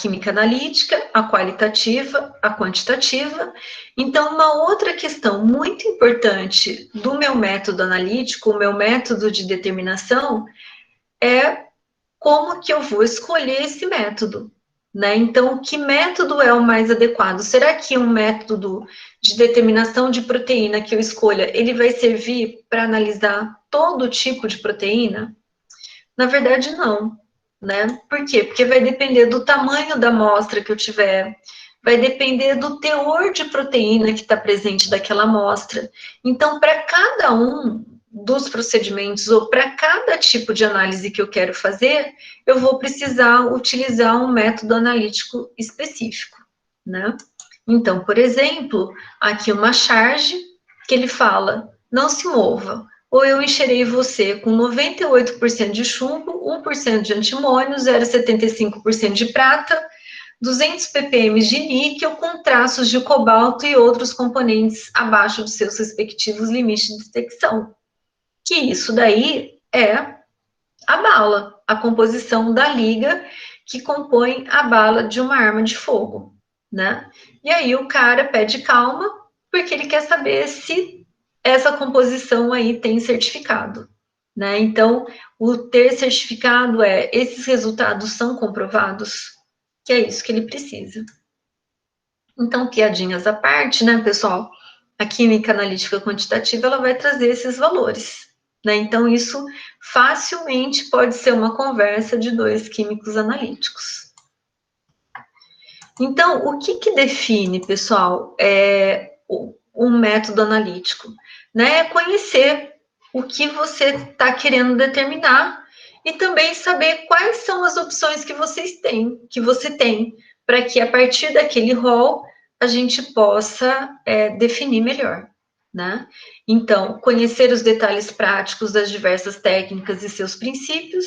química analítica, a qualitativa, a quantitativa. Então, uma outra questão muito importante do meu método analítico, o meu método de determinação, é como que eu vou escolher esse método, né? Então, que método é o mais adequado? Será que um método de determinação de proteína que eu escolha, ele vai servir para analisar todo tipo de proteína? Na verdade, não, né? Por quê? Porque vai depender do tamanho da amostra que eu tiver, vai depender do teor de proteína que está presente daquela amostra. Então, para cada um dos procedimentos ou para cada tipo de análise que eu quero fazer, eu vou precisar utilizar um método analítico específico, né? Então, por exemplo, aqui uma charge que ele fala, não se mova, ou eu encherei você com 98% de chumbo, 1% de antimônio, 0,75% de prata, 200 ppm de níquel com traços de cobalto e outros componentes abaixo dos seus respectivos limites de detecção. Que isso daí é a bala, a composição da liga que compõe a bala de uma arma de fogo, né? E aí o cara pede calma, porque ele quer saber se essa composição aí tem certificado, né? Então, o ter certificado esses resultados são comprovados, que é isso que ele precisa. Então, piadinhas à parte, né, pessoal? A química analítica quantitativa, ela vai trazer esses valores, né? Então, isso facilmente pode ser uma conversa de dois químicos analíticos. Então, o que define, pessoal, um método analítico? Né? É conhecer o que você está querendo determinar e também saber quais são as opções que você tem, para que a partir daquele rol a gente possa definir melhor, né? Então, conhecer os detalhes práticos das diversas técnicas e seus princípios,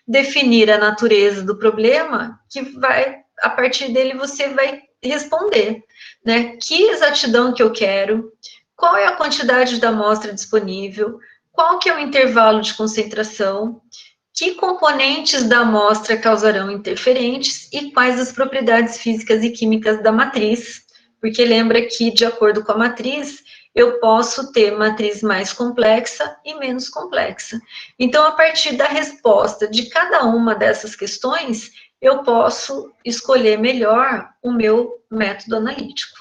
definir a natureza do problema, que vai, a partir dele você vai responder, né? Que exatidão que eu quero, qual é a quantidade da amostra disponível, qual que é o intervalo de concentração, que componentes da amostra causarão interferentes e quais as propriedades físicas e químicas da matriz, porque lembra que, de acordo com a matriz, eu posso ter matriz mais complexa e menos complexa. Então, a partir da resposta de cada uma dessas questões, eu posso escolher melhor o meu método analítico.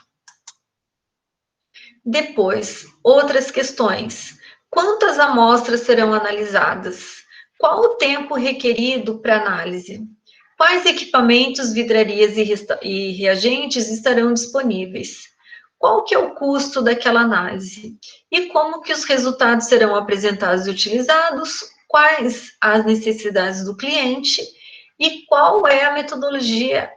Depois, outras questões. Quantas amostras serão analisadas? Qual o tempo requerido para análise? Quais equipamentos, vidrarias e reagentes estarão disponíveis? Qual que é o custo daquela análise? E como que os resultados serão apresentados e utilizados? Quais as necessidades do cliente? E qual é a metodologia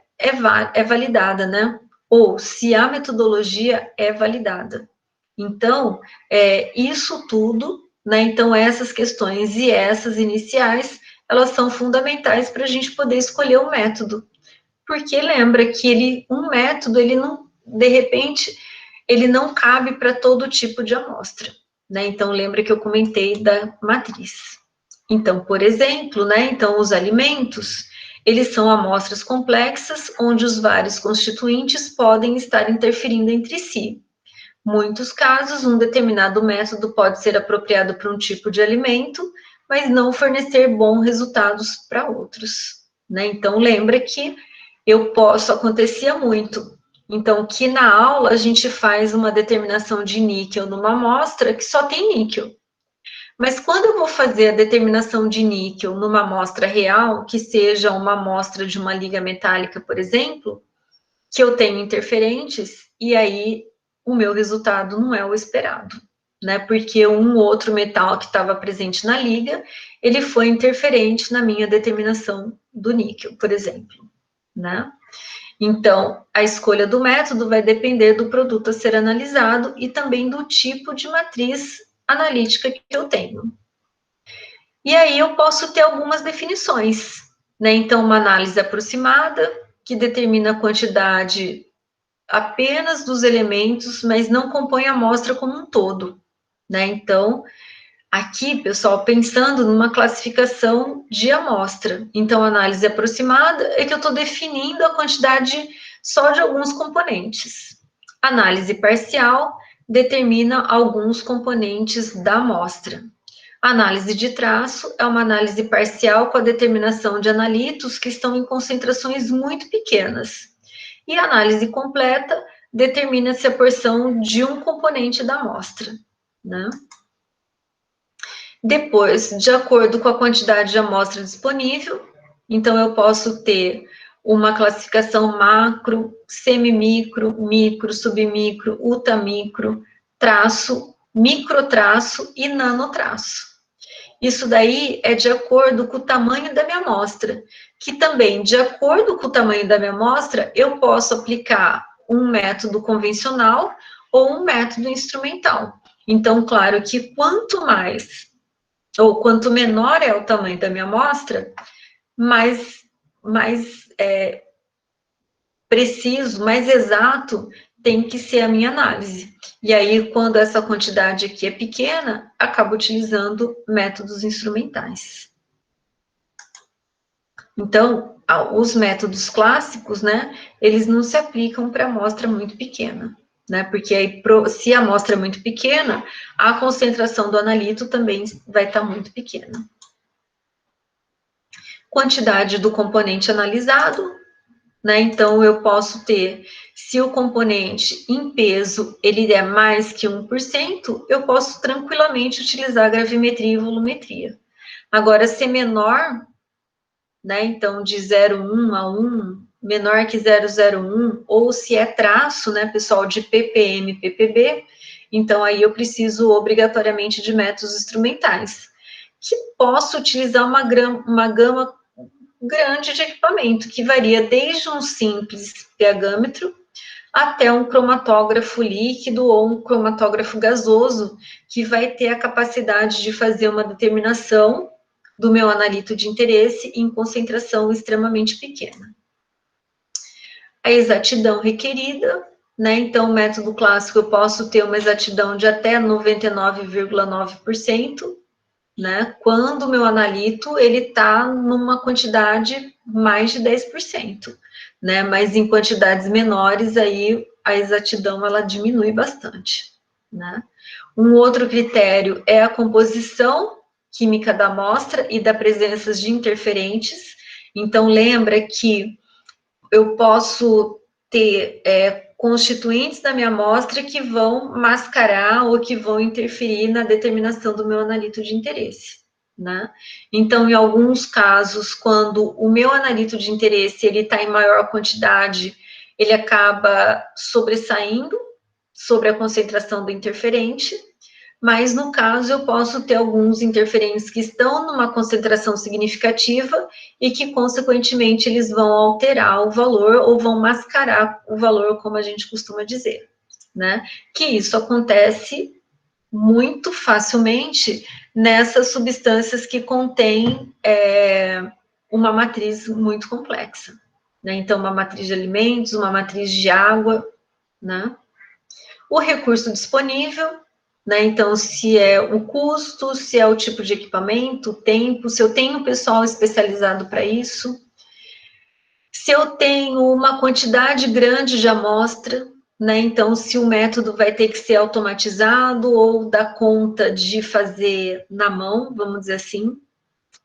validada, né? Ou se a metodologia é validada. Então, isso tudo, né? Então, essas questões e essas iniciais, elas são fundamentais para a gente poder escolher o método. Porque lembra que um método, ele não, de repente, ele não cabe para todo tipo de amostra, né? Então, lembra que eu comentei da matriz. Então, por exemplo, né? Então, os alimentos, eles são amostras complexas, onde os vários constituintes podem estar interferindo entre si. Muitos casos, um determinado método pode ser apropriado para um tipo de alimento, mas não fornecer bons resultados para outros, né? Então, lembra que acontecia muito. Então, que na aula a gente faz uma determinação de níquel numa amostra que só tem níquel. Mas quando eu vou fazer a determinação de níquel numa amostra real, que seja uma amostra de uma liga metálica, por exemplo, que eu tenho interferentes, e aí o meu resultado não é o esperado, né? Porque um outro metal que estava presente na liga, ele foi interferente na minha determinação do níquel, por exemplo, né? Então, a escolha do método vai depender do produto a ser analisado e também do tipo de matriz analítica que eu tenho. E aí eu posso ter algumas definições, né? Então, uma análise aproximada, que determina a quantidade apenas dos elementos, mas não compõe a amostra como um todo, né? Então, aqui, pessoal, pensando numa classificação de amostra. Então, análise aproximada é que eu estou definindo a quantidade só de alguns componentes. Análise parcial determina alguns componentes da amostra. Análise de traço é uma análise parcial com a determinação de analitos que estão em concentrações muito pequenas. E a análise completa determina-se a porção de um componente da amostra, né? Depois, de acordo com a quantidade de amostra disponível, então eu posso ter uma classificação macro, semimicro, micro, submicro, ultramicro, traço, microtraço e nanotraço. Isso daí é de acordo com o tamanho da minha amostra, que também, de acordo com o tamanho da minha amostra, eu posso aplicar um método convencional ou um método instrumental. Então, claro que quanto mais ou quanto menor é o tamanho da minha amostra, mais preciso, mais exato tem que ser a minha análise. E aí, quando essa quantidade aqui é pequena, acabo utilizando métodos instrumentais. Então, os métodos clássicos, né, eles não se aplicam para amostra muito pequena, né, porque aí, se a amostra é muito pequena, a concentração do analito também vai estar muito pequena. Quantidade do componente analisado, né? Então, eu posso ter, se o componente em peso, ele é mais que 1%, eu posso tranquilamente utilizar gravimetria e volumetria. Agora, se é menor, né? Então, de 0,1 a 1, menor que 0,01, ou se é traço, né, pessoal, de ppm, ppb, então aí eu preciso obrigatoriamente de métodos instrumentais, que posso utilizar uma gama grande de equipamento, que varia desde um simples pHmetro até um cromatógrafo líquido ou um cromatógrafo gasoso, que vai ter a capacidade de fazer uma determinação do meu analito de interesse em concentração extremamente pequena. A exatidão requerida, né? Então, o método clássico eu posso ter uma exatidão de até 99,9%, né? Quando o meu analito ele está numa quantidade mais de 10%, né? Mas em quantidades menores aí a exatidão ela diminui bastante, né? Um outro critério é a composição química da amostra e da presença de interferentes. Então lembra que eu posso ter constituintes da minha amostra que vão mascarar ou que vão interferir na determinação do meu analito de interesse, né? Então, em alguns casos, quando o meu analito de interesse ele está em maior quantidade, ele acaba sobressaindo sobre a concentração do interferente, mas no caso eu posso ter alguns interferentes que estão numa concentração significativa e que, consequentemente, eles vão alterar o valor ou vão mascarar o valor, como a gente costuma dizer, né? Que isso acontece muito facilmente nessas substâncias que contêm uma matriz muito complexa, né? Então, uma matriz de alimentos, uma matriz de água, né? O recurso disponível, né? Então, se é o custo, se é o tipo de equipamento, o tempo, se eu tenho pessoal especializado para isso, se eu tenho uma quantidade grande de amostra, né? Então, se o método vai ter que ser automatizado ou dar conta de fazer na mão, vamos dizer assim,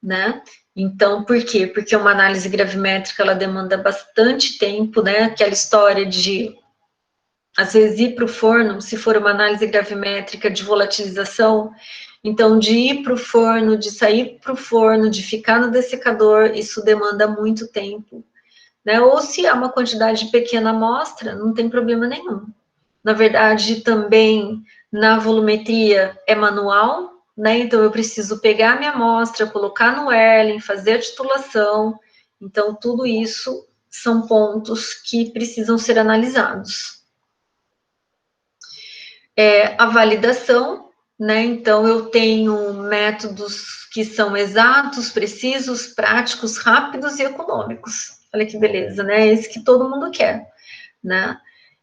né? Então, por quê? Porque uma análise gravimétrica, ela demanda bastante tempo, né? Aquela história de às vezes ir para o forno, se for uma análise gravimétrica de volatilização, então de ir para o forno, de sair para o forno, de ficar no dessecador, isso demanda muito tempo, né? Ou se há uma quantidade de pequena amostra, não tem problema nenhum. Na verdade, também Na volumetria é manual, né? Então eu preciso pegar a minha amostra, colocar no Erlen, fazer a titulação. Então tudo isso são pontos que precisam ser analisados. A validação, né? Então eu tenho métodos que são exatos, precisos, práticos, rápidos e econômicos. Olha que beleza, né? É isso que todo mundo quer, né?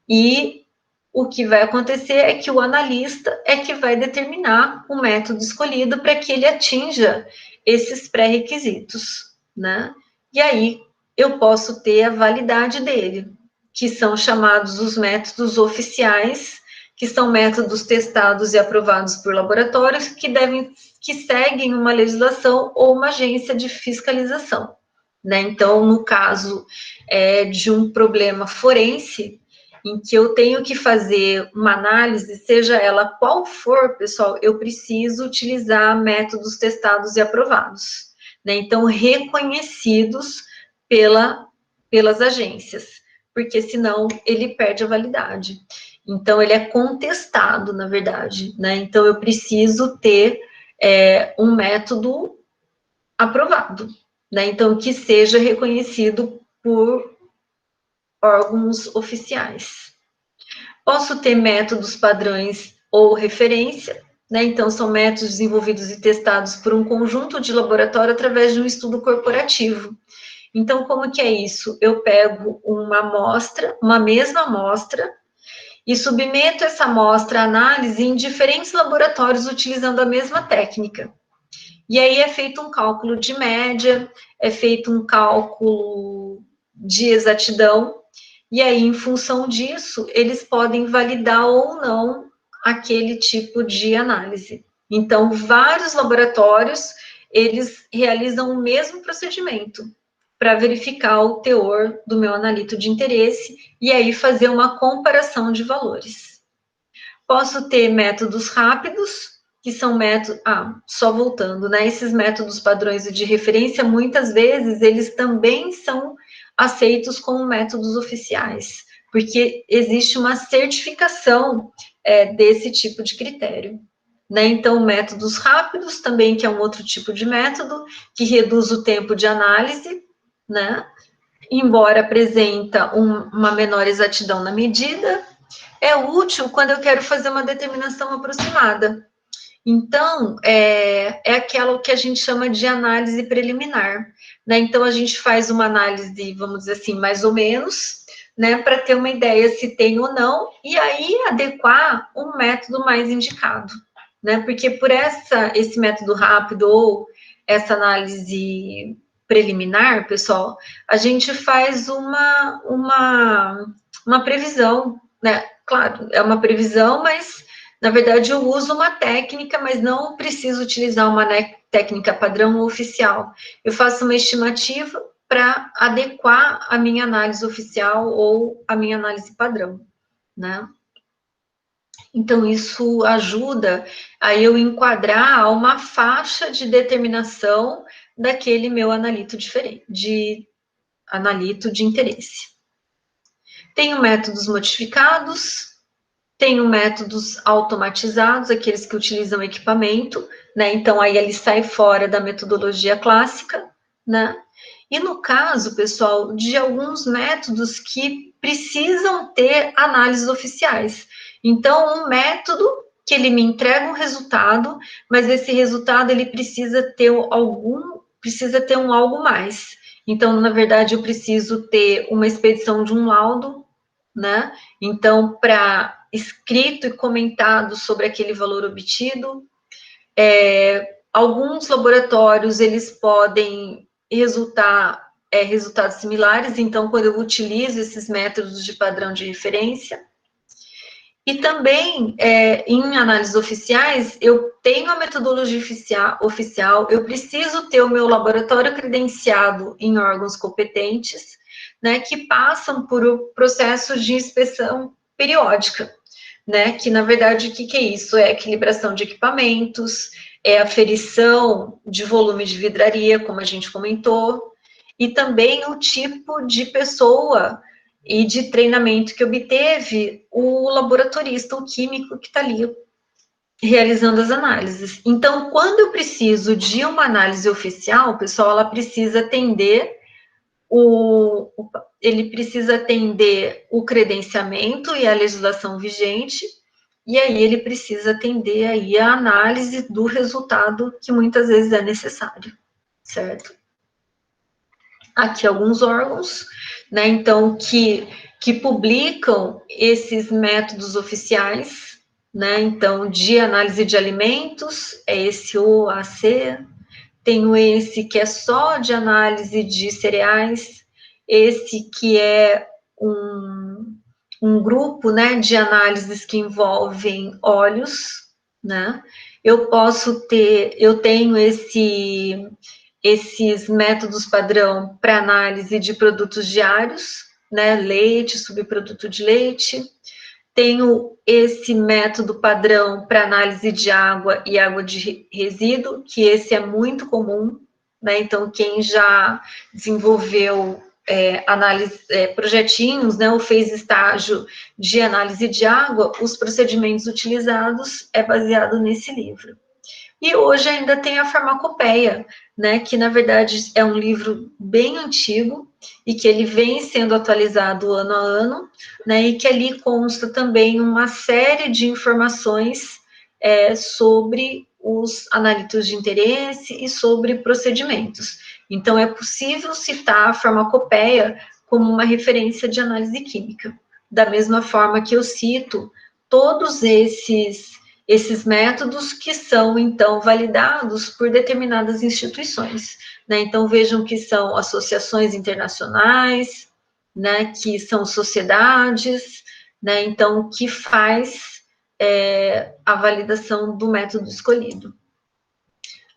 E o que vai acontecer é que o analista é que vai determinar o método escolhido para que ele atinja esses pré-requisitos, né? E aí eu posso ter a validade dele, que são chamados os métodos oficiais, que são métodos testados e aprovados por laboratórios que seguem uma legislação ou uma agência de fiscalização, né? Então, no caso de um problema forense, em que eu tenho que fazer uma análise, seja ela qual for, pessoal, eu preciso utilizar métodos testados e aprovados, né? Então, reconhecidos pelas agências, porque senão ele perde a validade. Então, ele é contestado, na verdade, né? Então, eu preciso ter um método aprovado, né? Então, que seja reconhecido por órgãos oficiais. Posso ter métodos padrões ou referência, né? Então, são métodos desenvolvidos e testados por um conjunto de laboratório através de um estudo corporativo. Então, como que é isso? Eu pego uma amostra, uma mesma amostra, e submeto essa amostra à análise em diferentes laboratórios utilizando a mesma técnica. E aí é feito um cálculo de média, é feito um cálculo de exatidão, e aí, em função disso, eles podem validar ou não aquele tipo de análise. Então, vários laboratórios, eles realizam o mesmo procedimento para verificar o teor do meu analito de interesse e aí fazer uma comparação de valores. Posso ter métodos rápidos, que são métodos... só voltando, né? Esses métodos padrões de referência, muitas vezes, eles também são aceitos como métodos oficiais, porque existe uma certificação desse tipo de critério, né? Então, métodos rápidos também, que é um outro tipo de método, que reduz o tempo de análise, né? Embora apresenta uma menor exatidão na medida, é útil quando eu quero fazer uma determinação aproximada. Então, é aquela que a gente chama de análise preliminar, né? Então, a gente faz uma análise, vamos dizer assim, mais ou menos, né? Para ter uma ideia se tem ou não, e aí adequar um método mais indicado, né? Porque por esse método rápido ou essa análise preliminar, pessoal, a gente faz uma previsão, né? Claro, é uma previsão, mas na verdade, eu uso uma técnica, mas não preciso utilizar uma técnica padrão ou oficial. Eu faço uma estimativa para adequar a minha análise oficial ou a minha análise padrão, né? Então, isso ajuda a eu enquadrar uma faixa de determinação daquele meu analito de interesse. Tenho métodos modificados, tenho métodos automatizados, aqueles que utilizam equipamento, né? Então, aí ele sai fora da metodologia clássica, né? E no caso, pessoal, de alguns métodos que precisam ter análises oficiais. Então, um método que ele me entrega um resultado, mas esse resultado ele precisa ter algo mais. Então, na verdade, eu preciso ter uma expedição de um laudo, né? Então, para escrito e comentado sobre aquele valor obtido. Alguns laboratórios, eles podem resultados similares, então, quando eu utilizo esses métodos de padrão de referência. E também, em análises oficiais, eu tenho a metodologia oficial, eu preciso ter o meu laboratório credenciado em órgãos competentes, né, que passam por processos de inspeção periódica, né, que na verdade o que é isso? É a equilibração de equipamentos, é a aferição de volume de vidraria, como a gente comentou, e também o tipo de pessoa e de treinamento que obteve o laboratorista, o químico que está ali, realizando as análises. Então, quando eu preciso de uma análise oficial, pessoal, ela precisa atender ele precisa atender o credenciamento e a legislação vigente, e aí ele precisa atender aí a análise do resultado que muitas vezes é necessário, certo? Aqui alguns órgãos, né, então, que publicam esses métodos oficiais, né, então, de análise de alimentos, é esse OAC, tenho esse que é só de análise de cereais, esse que é um grupo, né, de análises que envolvem óleos, né, eu tenho esses métodos padrão para análise de produtos diários, né, leite, subproduto de leite, tenho esse método padrão para análise de água e água de resíduo, que esse é muito comum, né? Então, quem já desenvolveu projetinhos, né, ou fez estágio de análise de água, os procedimentos utilizados é baseado nesse livro. E hoje ainda tem a farmacopeia, né, que na verdade é um livro bem antigo e que ele vem sendo atualizado ano a ano, né, e que ali consta também uma série de informações sobre os analitos de interesse e sobre procedimentos. Então, é possível citar a farmacopeia como uma referência de análise química, da mesma forma que eu cito todos esses métodos que são, então, validados por determinadas instituições, né? Então, vejam que são associações internacionais, né, que são sociedades, né, então, que faz a validação do método escolhido.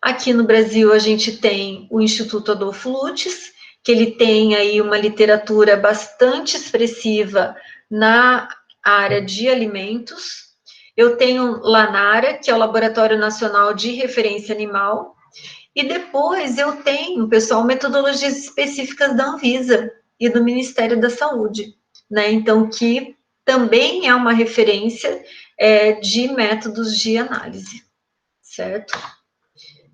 Aqui no Brasil, a gente tem o Instituto Adolfo Lutz, que ele tem aí uma literatura bastante expressiva na área de alimentos. Eu tenho Lanara, que é o Laboratório Nacional de Referência Animal, e depois eu tenho, pessoal, metodologias específicas da Anvisa e do Ministério da Saúde, né? Então, que também é uma referência de métodos de análise, certo?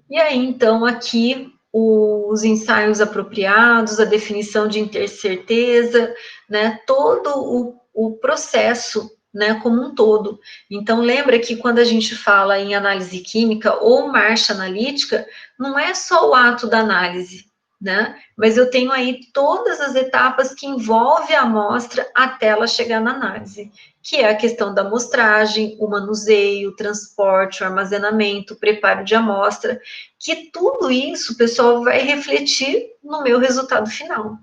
E aí, então, aqui os ensaios apropriados, a definição de intercerteza, né? Todo o processo, né, como um todo. Então, lembra que quando a gente fala em análise química ou marcha analítica, não é só o ato da análise, né? Mas eu tenho aí todas as etapas que envolvem a amostra até ela chegar na análise, que é a questão da amostragem, o manuseio, o transporte, o armazenamento, o preparo de amostra, que tudo isso, pessoal, vai refletir no meu resultado final.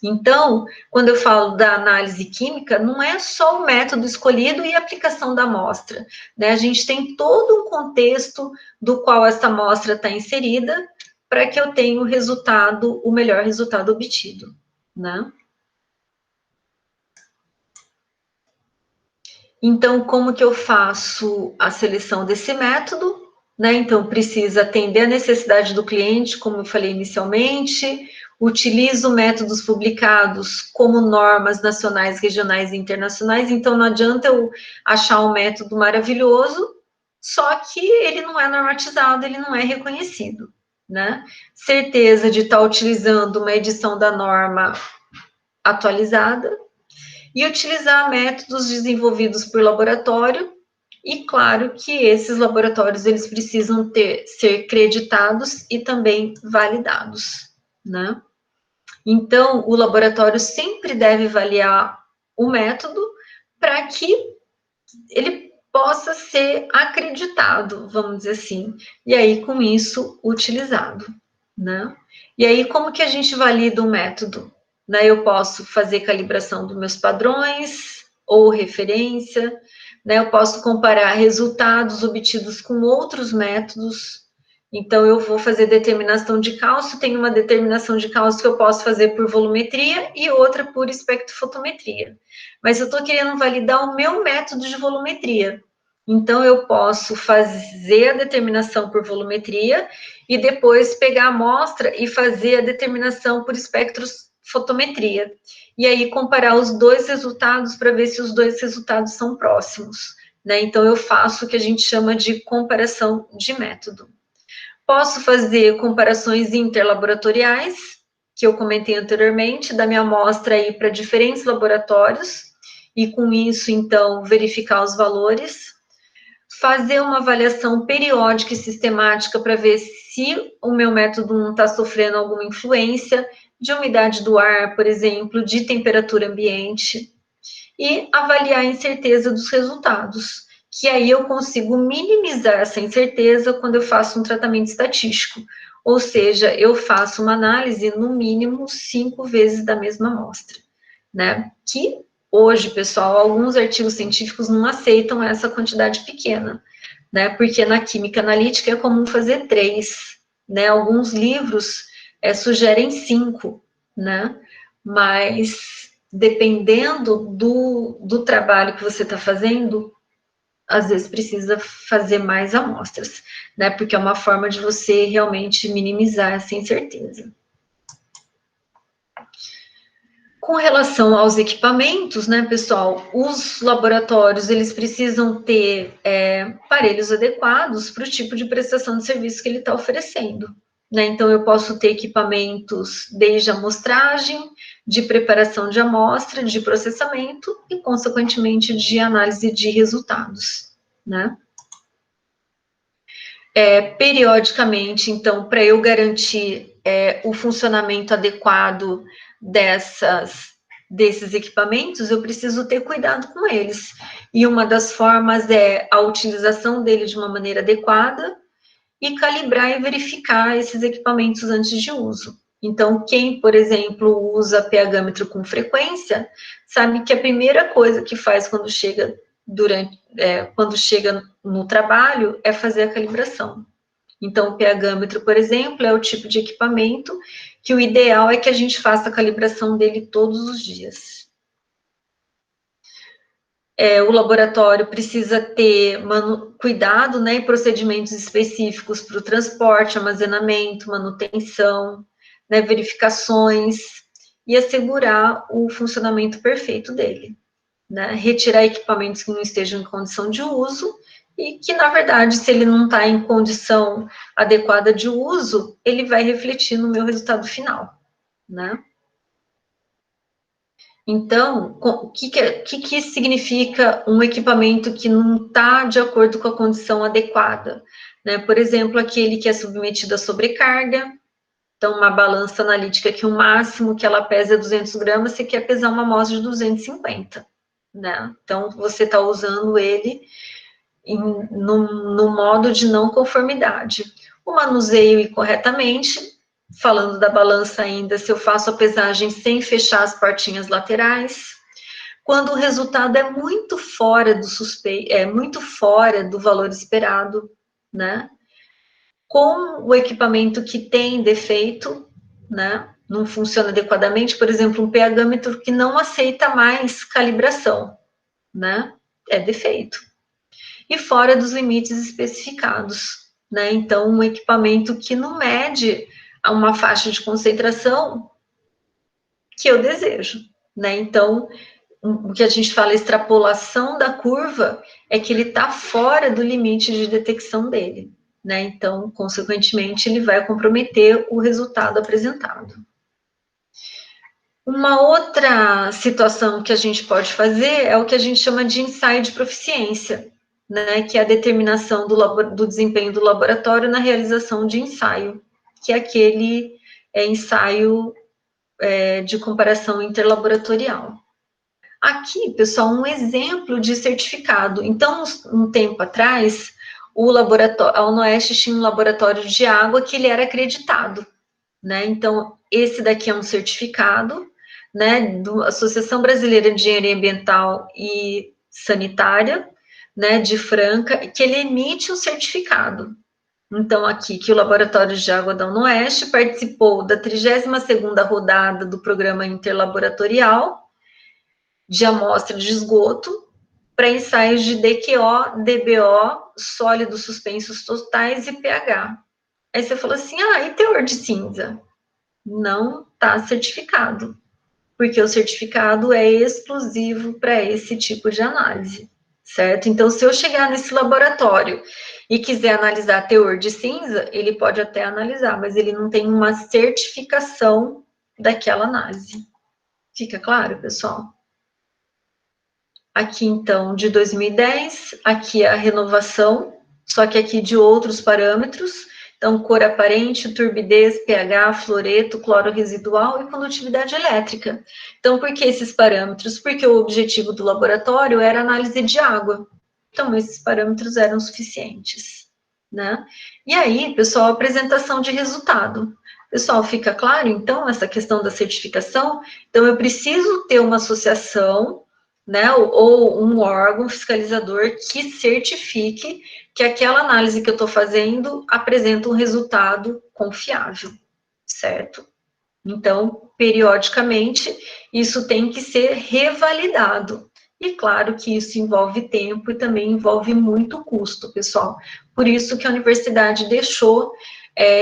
Então, quando eu falo da análise química, não é só o método escolhido e a aplicação da amostra, né? A gente tem todo um contexto do qual essa amostra está inserida para que eu tenha o melhor resultado obtido, né? Então, como que eu faço a seleção desse método, né? Então, precisa atender a necessidade do cliente, como eu falei inicialmente, utilizo métodos publicados como normas nacionais, regionais e internacionais, então não adianta eu achar um método maravilhoso, só que ele não é normatizado, ele não é reconhecido, né? Certeza de estar utilizando uma edição da norma atualizada, e utilizar métodos desenvolvidos por laboratório, e claro que esses laboratórios eles precisam ser creditados e também validados, né? Então, o laboratório sempre deve avaliar o método para que ele possa ser acreditado, vamos dizer assim, e aí com isso utilizado, né? E aí como que a gente valida o método? Né, eu posso fazer calibração dos meus padrões ou referência, né, eu posso comparar resultados obtidos com outros métodos, então eu vou fazer determinação de cálcio, tem uma determinação de cálcio que eu posso fazer por volumetria e outra por espectrofotometria, mas eu estou querendo validar o meu método de volumetria, então eu posso fazer a determinação por volumetria e depois pegar a amostra e fazer a determinação por espectrofotometria. E aí comparar os dois resultados para ver se os dois resultados são próximos, né? Então, eu faço o que a gente chama de comparação de método. Posso fazer comparações interlaboratoriais, que eu comentei anteriormente, da minha amostra aí para diferentes laboratórios, e com isso, então, verificar os valores. Fazer uma avaliação periódica e sistemática para ver se o meu método não está sofrendo alguma influência de umidade do ar, por exemplo, de temperatura ambiente, e avaliar a incerteza dos resultados, que aí eu consigo minimizar essa incerteza quando eu faço um tratamento estatístico, ou seja, eu faço uma análise no mínimo 5 vezes da mesma amostra, né? Que hoje, pessoal, alguns artigos científicos não aceitam essa quantidade pequena, né? Porque na química analítica é comum fazer 3, né? Alguns livros sugerem 5, né? Mas dependendo do trabalho que você está fazendo, às vezes precisa fazer mais amostras, né? Porque é uma forma de você realmente minimizar essa incerteza. Com relação aos equipamentos, né, pessoal, os laboratórios, eles precisam ter aparelhos adequados para o tipo de prestação de serviço que ele está oferecendo, né? Então, eu posso ter equipamentos desde amostragem, de preparação de amostra, de processamento e, consequentemente, de análise de resultados, né? Periodicamente, então, para eu garantir o funcionamento adequado desses equipamentos, eu preciso ter cuidado com eles. E uma das formas é a utilização dele de uma maneira adequada e calibrar e verificar esses equipamentos antes de uso. Então, quem, por exemplo, usa pH-metro com frequência, sabe que a primeira coisa que faz quando chega no trabalho é fazer a calibração. Então, o pH-metro, por exemplo, é o tipo de equipamento que o ideal é que a gente faça a calibração dele todos os dias. O laboratório precisa ter cuidado, né, e procedimentos específicos para o transporte, armazenamento, manutenção, né, verificações e assegurar o funcionamento perfeito dele, né, retirar equipamentos que não estejam em condição de uso e que, na verdade, se ele não está em condição adequada de uso, ele vai refletir no meu resultado final, né? Então, o que significa um equipamento que não está de acordo com a condição adequada? Né? Por exemplo, aquele que é submetido a sobrecarga. Então, uma balança analítica que o máximo que ela pesa é 200 gramas, você quer pesar uma amostra de 250. Né? Então, você está usando ele no modo de não conformidade. O manuseio corretamente. Falando da balança ainda, se eu faço a pesagem sem fechar as portinhas laterais, quando o resultado é muito fora do muito fora do valor esperado, né? Com o equipamento que tem defeito, né? Não funciona adequadamente, por exemplo, um pH-metro que não aceita mais calibração, né? É defeito. E fora dos limites especificados, né? Então, um equipamento que não mede a uma faixa de concentração que eu desejo, né? Então, o que a gente fala extrapolação da curva é que ele está fora do limite de detecção dele, né? Então, consequentemente, ele vai comprometer o resultado apresentado. Uma outra situação que a gente pode fazer é o que a gente chama de ensaio de proficiência, né? Que é a determinação do desempenho do laboratório na realização de ensaio, que é aquele ensaio de comparação interlaboratorial. Aqui, pessoal, um exemplo de certificado. Então, um tempo atrás, a UnoOeste tinha um laboratório de água que ele era acreditado, né? Então, esse daqui é um certificado, né, da Associação Brasileira de Engenharia Ambiental e Sanitária, né, de Franca, que ele emite um certificado. Então, aqui, que o Laboratório de Água da UnoOeste participou da 32ª rodada do Programa Interlaboratorial de Amostra de Esgoto para ensaios de DQO, DBO, sólidos suspensos totais e pH. Aí você falou assim, e teor de cinza? Não está certificado, porque o certificado é exclusivo para esse tipo de análise, certo? Então, se eu chegar nesse laboratório e quiser analisar teor de cinza, ele pode até analisar, mas ele não tem uma certificação daquela análise. Fica claro, pessoal? Aqui, então, de 2010, aqui é a renovação, só que aqui de outros parâmetros. Então, cor aparente, turbidez, pH, fluoreto, cloro residual e condutividade elétrica. Então, por que esses parâmetros? Porque o objetivo do laboratório era análise de água. Então, esses parâmetros eram suficientes, né? E aí, pessoal, apresentação de resultado. Pessoal, fica claro, então, essa questão da certificação? Então, eu preciso ter uma associação, né, ou um órgão fiscalizador que certifique que aquela análise que eu estou fazendo apresenta um resultado confiável, certo? Então, periodicamente, isso tem que ser revalidado. E claro que isso envolve tempo e também envolve muito custo, pessoal. Por isso que a universidade deixou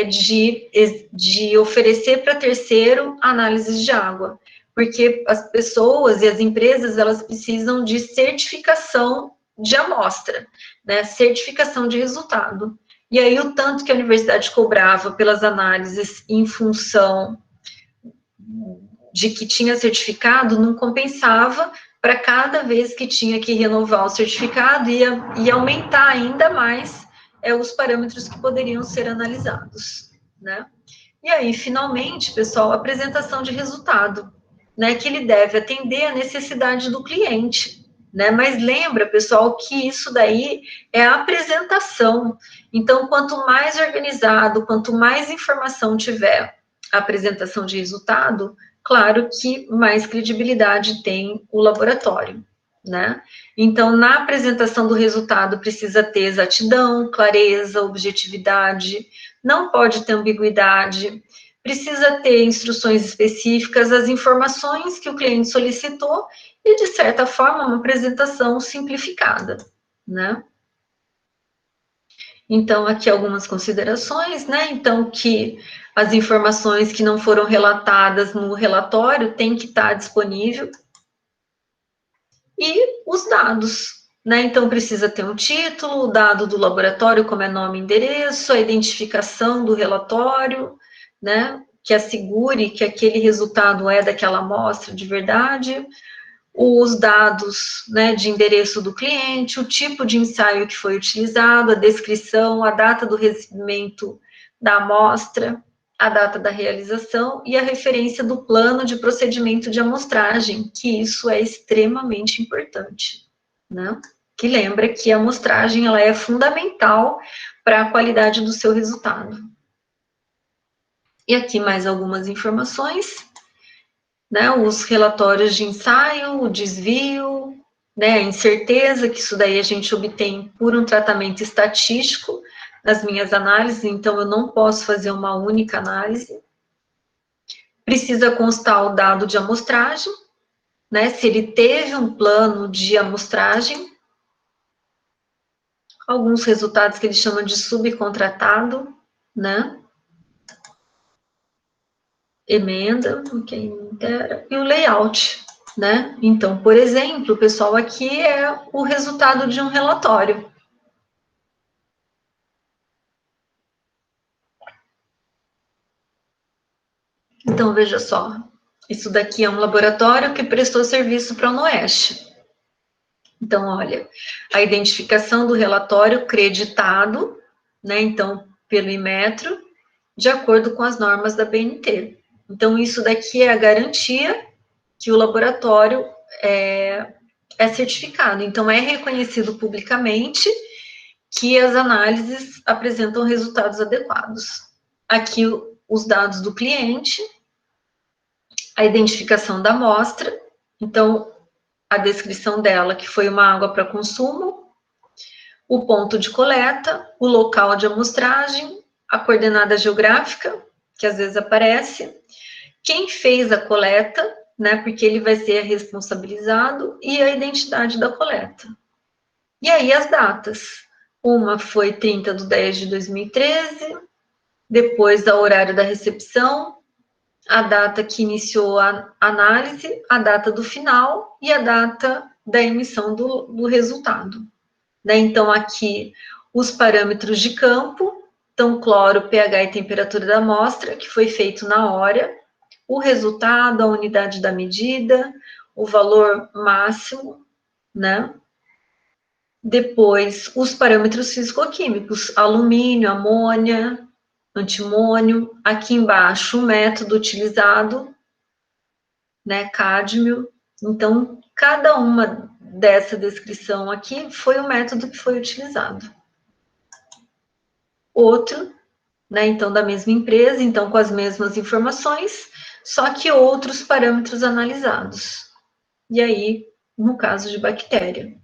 de oferecer para terceiro análises de água, porque as pessoas e as empresas, elas precisam de certificação de amostra, né, certificação de resultado. E aí, o tanto que a universidade cobrava pelas análises em função de que tinha certificado, não compensava para cada vez que tinha que renovar o certificado, ia aumentar ainda mais os parâmetros que poderiam ser analisados, né? E aí, finalmente, pessoal, a apresentação de resultado, né, que ele deve atender a necessidade do cliente, né? Mas lembra, pessoal, que isso daí é a apresentação. Então, quanto mais organizado, quanto mais informação tiver a apresentação de resultado, claro que mais credibilidade tem o laboratório, né? Então, na apresentação do resultado, precisa ter exatidão, clareza, objetividade, não pode ter ambiguidade, precisa ter instruções específicas, as informações que o cliente solicitou e, de certa forma, uma apresentação simplificada, né? Então, aqui algumas considerações, né? Então, que as informações que não foram relatadas no relatório têm que estar disponível. E os dados, né? Então, precisa ter um título, o dado do laboratório, como é nome e endereço, a identificação do relatório, né? Que assegure que aquele resultado é daquela amostra de verdade, os dados, né, de endereço do cliente, o tipo de ensaio que foi utilizado, a descrição, a data do recebimento da amostra, a data da realização e a referência do plano de procedimento de amostragem, que isso é extremamente importante, né? Que lembra que a amostragem ela é fundamental para a qualidade do seu resultado. E aqui mais algumas informações, né, os relatórios de ensaio, o desvio, né, a incerteza, que isso daí a gente obtém por um tratamento estatístico nas minhas análises, então eu não posso fazer uma única análise. Precisa constar o dado de amostragem, né, se ele teve um plano de amostragem, alguns resultados que ele chama de subcontratado, né, emenda, quem inteira, e o layout, né? Então, por exemplo, pessoal, aqui é o resultado de um relatório. Então, veja só, isso daqui é um laboratório que prestou serviço para a Onoeste. Então, olha, a identificação do relatório creditado, né? Então, pelo Inmetro, de acordo com as normas da BNT. Então, isso daqui é a garantia que o laboratório é certificado. Então, é reconhecido publicamente que as análises apresentam resultados adequados. Aqui, os dados do cliente, a identificação da amostra, então, a descrição dela, que foi uma água para consumo, o ponto de coleta, o local de amostragem, a coordenada geográfica, que às vezes aparece, quem fez a coleta, né, porque ele vai ser responsabilizado, e a identidade da coleta. E aí as datas. Uma foi 30/10/2013, depois o horário da recepção, a data que iniciou a análise, a data do final e a data da emissão do resultado. Né? Então, aqui, os parâmetros de campo, então, cloro, pH e temperatura da amostra, que foi feito na hora, o resultado, a unidade da medida, o valor máximo, né? Depois, os parâmetros físico-químicos, alumínio, amônia, antimônio, aqui embaixo, o método utilizado, né, cádmio. Então, cada uma dessa descrição aqui foi o método que foi utilizado. Outro, né, então, da mesma empresa, então, com as mesmas informações, só que outros parâmetros analisados. E aí, no caso de bactéria.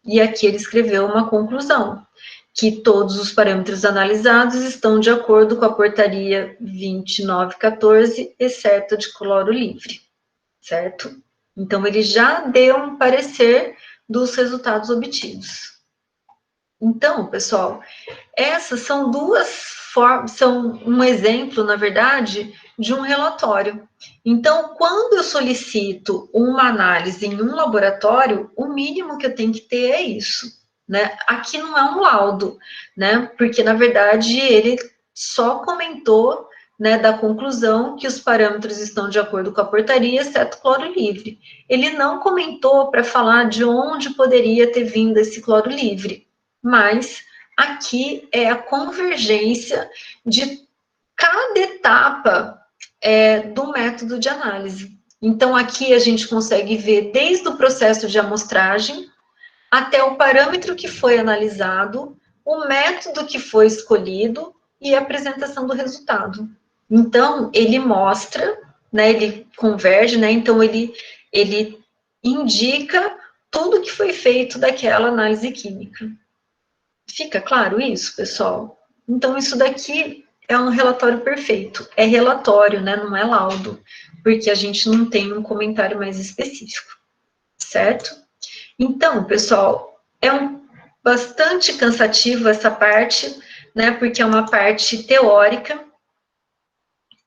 E aqui ele escreveu uma conclusão, que todos os parâmetros analisados estão de acordo com a portaria 2914, exceto de cloro livre, certo? Então, ele já deu um parecer dos resultados obtidos. Então, pessoal, essas são duas formas, são um exemplo, na verdade, de um relatório. Então, quando eu solicito uma análise em um laboratório, o mínimo que eu tenho que ter é isso, né? Aqui não é um laudo, né? Porque, na verdade, ele só comentou, né, da conclusão que os parâmetros estão de acordo com a portaria, exceto cloro livre. Ele não comentou para falar de onde poderia ter vindo esse cloro livre, mas aqui é a convergência de cada etapa do método de análise. Então, aqui a gente consegue ver desde o processo de amostragem até o parâmetro que foi analisado, o método que foi escolhido e a apresentação do resultado. Então, ele mostra, né, ele converge, né, então ele indica tudo que foi feito daquela análise química. Fica claro isso, pessoal? Então, isso daqui é um relatório perfeito. É relatório, né? Não é laudo, porque a gente não tem um comentário mais específico, certo? Então, pessoal, é bastante cansativo essa parte, né? Porque é uma parte teórica,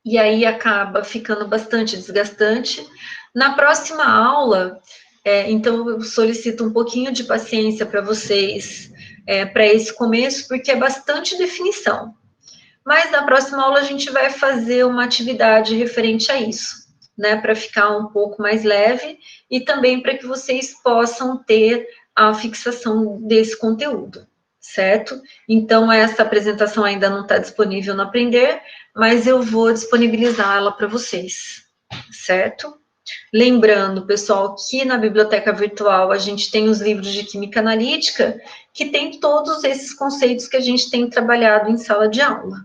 e aí acaba ficando bastante desgastante. Na próxima aula, então eu solicito um pouquinho de paciência para vocês, para esse começo, porque é bastante definição. Mas na próxima aula a gente vai fazer uma atividade referente a isso, né, para ficar um pouco mais leve e também para que vocês possam ter a fixação desse conteúdo, certo? Então, essa apresentação ainda não está disponível no Aprender, mas eu vou disponibilizá-la para vocês, certo? Lembrando, pessoal, que na biblioteca virtual a gente tem os livros de Química Analítica, que tem todos esses conceitos que a gente tem trabalhado em sala de aula.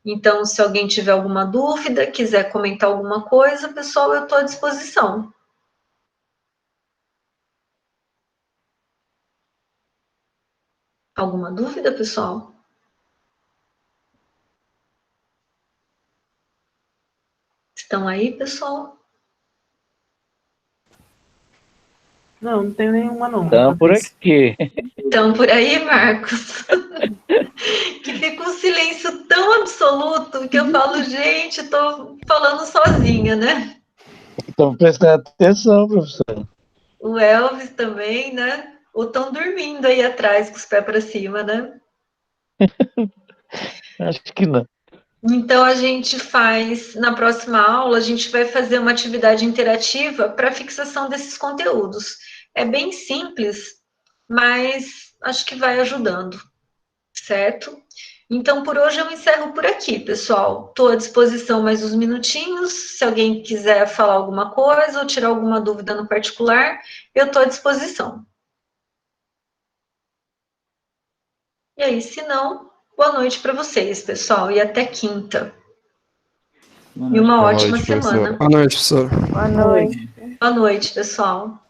Então, se alguém tiver alguma dúvida, quiser comentar alguma coisa, pessoal, eu estou à disposição. Alguma dúvida, pessoal? Estão aí, pessoal? Não, não tenho nenhuma, não. Então, por aqui. Estão por aí, Marcos? Que fica um silêncio tão absoluto que eu falo, gente, estou falando sozinha, né? Então, prestando atenção, professor. O Elvis também, né? Ou estão dormindo aí atrás com os pés para cima, né? Acho que não. Então, a gente faz, na próxima aula, a gente vai fazer uma atividade interativa para fixação desses conteúdos. É bem simples, mas acho que vai ajudando, certo? Então, por hoje eu encerro por aqui, pessoal. Estou à disposição mais uns minutinhos. Se alguém quiser falar alguma coisa ou tirar alguma dúvida no particular, eu estou à disposição. E aí, se não, boa noite para vocês, pessoal, e até quinta. E uma ótima semana. Boa noite, professor. Boa noite. Boa noite, pessoal.